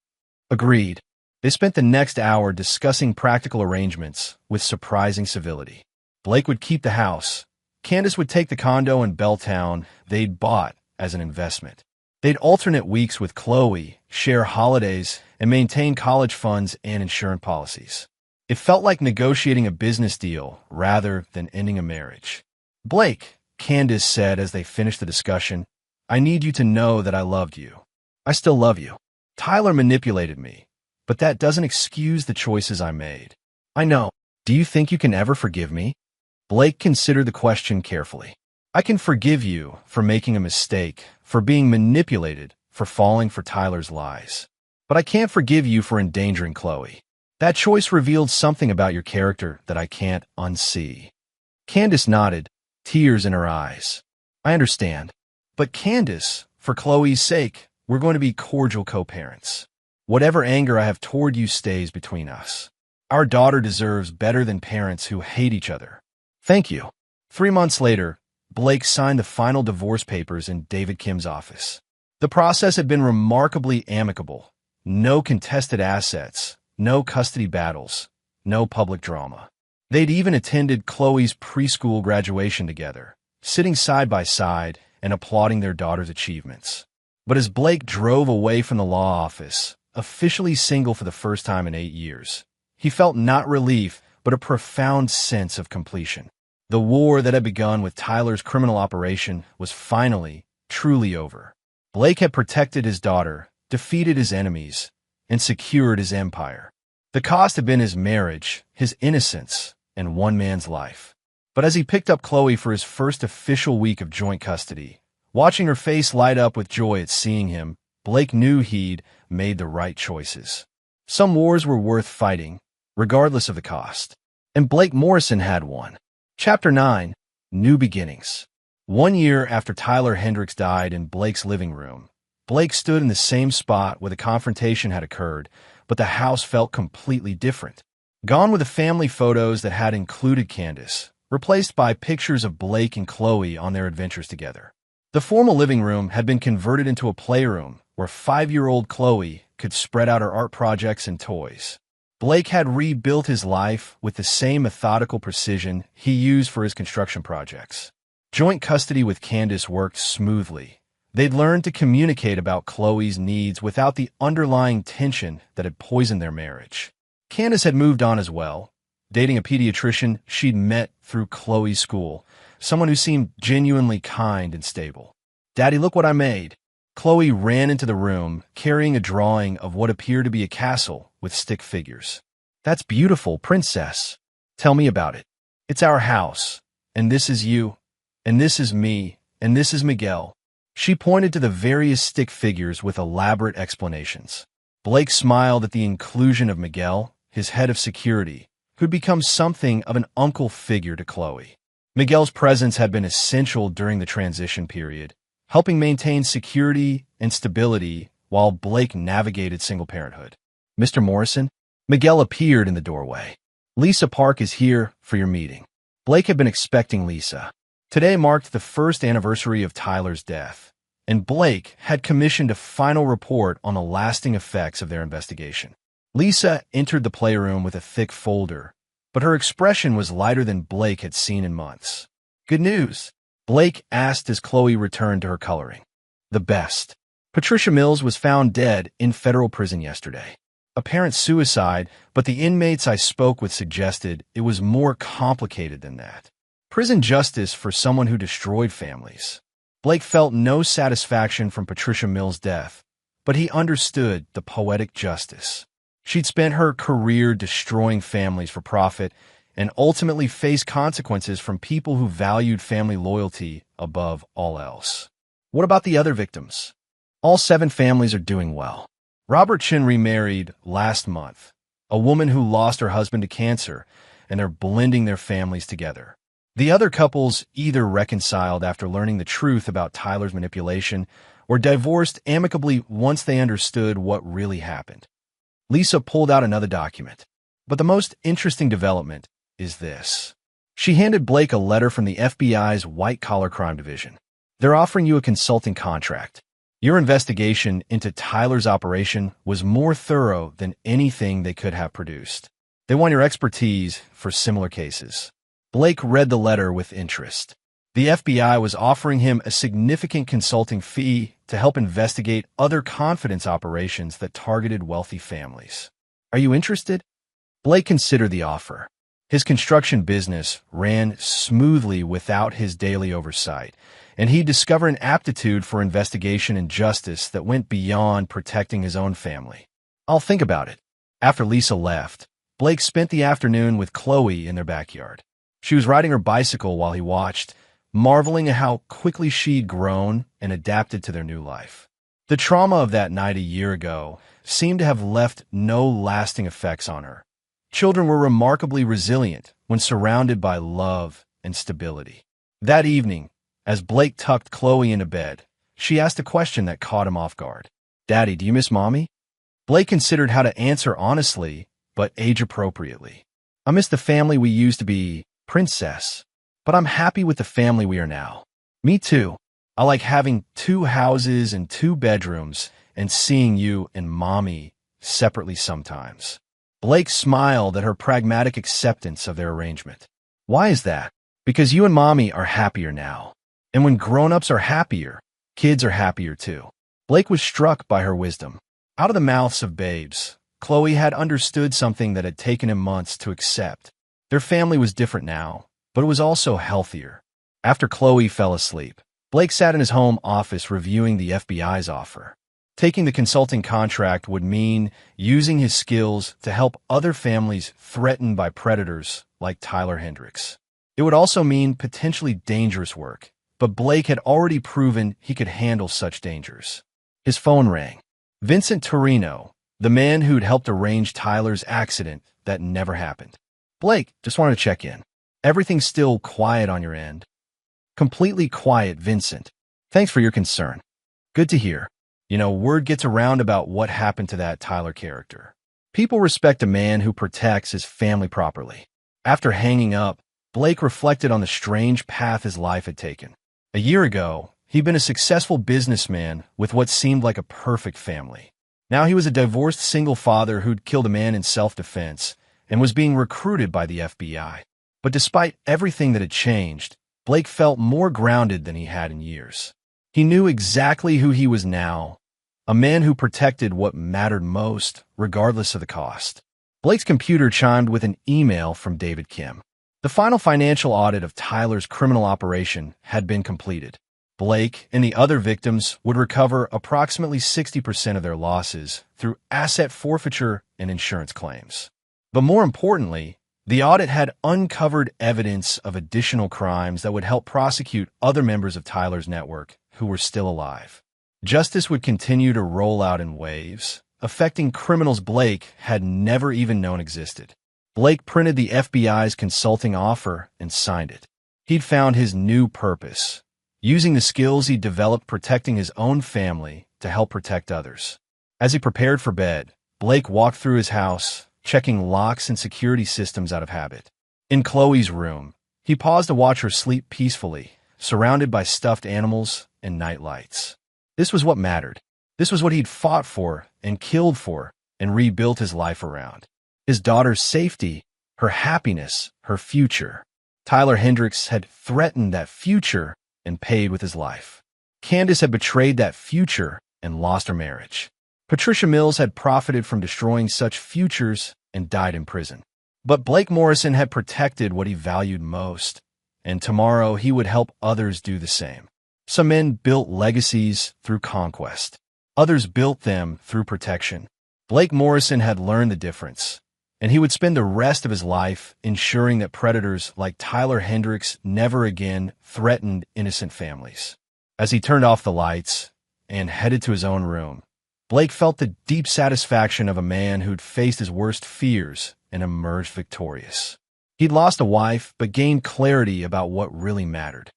Agreed. They spent the next hour discussing practical arrangements with surprising civility. Blake would keep the house. Candace would take the condo in Belltown they'd bought as an investment. They'd alternate weeks with Chloe, share holidays, and maintain college funds and insurance policies. It felt like negotiating a business deal rather than ending a marriage. Blake, Candace said as they finished the discussion, I need you to know that I loved you. I still love you. Tyler manipulated me, but that doesn't excuse the choices I made. I know. Do you think you can ever forgive me? Blake considered the question carefully. I can forgive you for making a mistake, for being manipulated, for falling for Tyler's lies. But I can't forgive you for endangering Chloe. That choice revealed something about your character that I can't unsee. Candace nodded, tears in her eyes. I understand. But Candace, for Chloe's sake, we're going to be cordial co-parents. Whatever anger I have toward you stays between us. Our daughter deserves better than parents who hate each other. Thank you. 3 months later, Blake signed the final divorce papers in David Kim's office. The process had been remarkably amicable. No contested assets, no custody battles, no public drama. They'd even attended Chloe's preschool graduation together, sitting side by side and applauding their daughter's achievements. But as Blake drove away from the law office, officially single for the first time in 8 years, he felt not relief, but a profound sense of completion. The war that had begun with Tyler's criminal operation was finally, truly over. Blake had protected his daughter, defeated his enemies, and secured his empire. The cost had been his marriage, his innocence, and one man's life. But as he picked up Chloe for his first official week of joint custody, watching her face light up with joy at seeing him, Blake knew he'd made the right choices. Some wars were worth fighting, regardless of the cost. And Blake Morrison had one. Chapter 9, New Beginnings. 1 year after Tyler Hendricks died in Blake's living room, Blake stood in the same spot where the confrontation had occurred, but the house felt completely different. Gone were the family photos that had included Candace, replaced by pictures of Blake and Chloe on their adventures together. The formal living room had been converted into a playroom where 5-year-old Chloe could spread out her art projects and toys. Blake had rebuilt his life with the same methodical precision he used for his construction projects. Joint custody with Candace worked smoothly. They'd learned to communicate about Chloe's needs without the underlying tension that had poisoned their marriage. Candace had moved on as well, dating a pediatrician she'd met through Chloe's school, someone who seemed genuinely kind and stable. Daddy, look what I made. Chloe ran into the room, carrying a drawing of what appeared to be a castle with stick figures. That's beautiful, princess. Tell me about it. It's our house, and this is you, and this is me, and this is Miguel. She pointed to the various stick figures with elaborate explanations. Blake smiled at the inclusion of Miguel, his head of security, who'd become something of an uncle figure to Chloe. Miguel's presence had been essential during the transition period, helping maintain security and stability while Blake navigated single parenthood. Mr. Morrison? Miguel appeared in the doorway. Lisa Park is here for your meeting. Blake had been expecting Lisa. Today marked the first anniversary of Tyler's death, and Blake had commissioned a final report on the lasting effects of their investigation. Lisa entered the playroom with a thick folder, but her expression was lighter than Blake had seen in months. Good news, Blake asked as Chloe returned to her coloring. The best. Patricia Mills was found dead in federal prison yesterday. Apparent suicide, but the inmates I spoke with suggested it was more complicated than that. Prison justice for someone who destroyed families. Blake felt no satisfaction from Patricia Mills' death, but he understood the poetic justice. She'd spent her career destroying families for profit and ultimately faced consequences from people who valued family loyalty above all else. What about the other victims? All 7 families are doing well. Robert Chin remarried last month, a woman who lost her husband to cancer, and they're blending their families together. The other couples either reconciled after learning the truth about Tyler's manipulation or divorced amicably once they understood what really happened. Lisa pulled out another document. But the most interesting development is this. She handed Blake a letter from the FBI's white-collar crime division. They're offering you a consulting contract. Your investigation into Tyler's operation was more thorough than anything they could have produced. They want your expertise for similar cases. Blake read the letter with interest. The FBI was offering him a significant consulting fee to help investigate other confidence operations that targeted wealthy families. Are you interested? Blake considered the offer. His construction business ran smoothly without his daily oversight, and he discovered an aptitude for investigation and justice that went beyond protecting his own family. I'll think about it. After Lisa left, Blake spent the afternoon with Chloe in their backyard. She was riding her bicycle while he watched, marveling at how quickly she'd grown and adapted to their new life. The trauma of that night a year ago seemed to have left no lasting effects on her. Children were remarkably resilient when surrounded by love and stability. That evening, as Blake tucked Chloe into bed, she asked a question that caught him off guard. "Daddy, do you miss Mommy?" Blake considered how to answer honestly, but age-appropriately. "I miss the family we used to be, Princess, but I'm happy with the family we are now." "Me too. I like having 2 houses and 2 bedrooms and seeing you and Mommy separately sometimes." Blake smiled at her pragmatic acceptance of their arrangement. "Why is that?" "Because you and Mommy are happier now. And when grown-ups are happier, kids are happier too." Blake was struck by her wisdom. Out of the mouths of babes, Chloe had understood something that had taken him months to accept. Their family was different now, but it was also healthier. After Chloe fell asleep, Blake sat in his home office reviewing the FBI's offer. Taking the consulting contract would mean using his skills to help other families threatened by predators like Tyler Hendricks. It would also mean potentially dangerous work, but Blake had already proven he could handle such dangers. His phone rang. Vincent Torino, the man who'd helped arrange Tyler's accident that never happened. "Blake, just wanted to check in. Everything's still quiet on your end?" "Completely quiet, Vincent. Thanks for your concern. Good to hear. Word gets around about what happened to that Tyler character. People respect a man who protects his family properly." After hanging up, Blake reflected on the strange path his life had taken. A year ago, he'd been a successful businessman with what seemed like a perfect family. Now he was a divorced single father who'd killed a man in self-defense and was being recruited by the FBI. But despite everything that had changed, Blake felt more grounded than he had in years. He knew exactly who he was now, a man who protected what mattered most, regardless of the cost. Blake's computer chimed with an email from David Kim. The final financial audit of Tyler's criminal operation had been completed. Blake and the other victims would recover approximately 60% of their losses through asset forfeiture and insurance claims. But more importantly, the audit had uncovered evidence of additional crimes that would help prosecute other members of Tyler's network who were still alive. Justice would continue to roll out in waves, affecting criminals Blake had never even known existed. Blake printed the FBI's consulting offer and signed it. He'd found his new purpose, using the skills he'd developed protecting his own family to help protect others. As he prepared for bed, Blake walked through his house, checking locks and security systems out of habit. In Chloe's room, he paused to watch her sleep peacefully, surrounded by stuffed animals and night lights. This was what mattered. This was what he'd fought for and killed for and rebuilt his life around. His daughter's safety, her happiness, her future. Tyler Hendricks had threatened that future and paid with his life. Candace had betrayed that future and lost her marriage. Patricia Mills had profited from destroying such futures and died in prison. But Blake Morrison had protected what he valued most, and tomorrow he would help others do the same. Some men built legacies through conquest. Others built them through protection. Blake Morrison had learned the difference, and he would spend the rest of his life ensuring that predators like Tyler Hendricks never again threatened innocent families. As he turned off the lights and headed to his own room, Blake felt the deep satisfaction of a man who'd faced his worst fears and emerged victorious. He'd lost a wife, but gained clarity about what really mattered.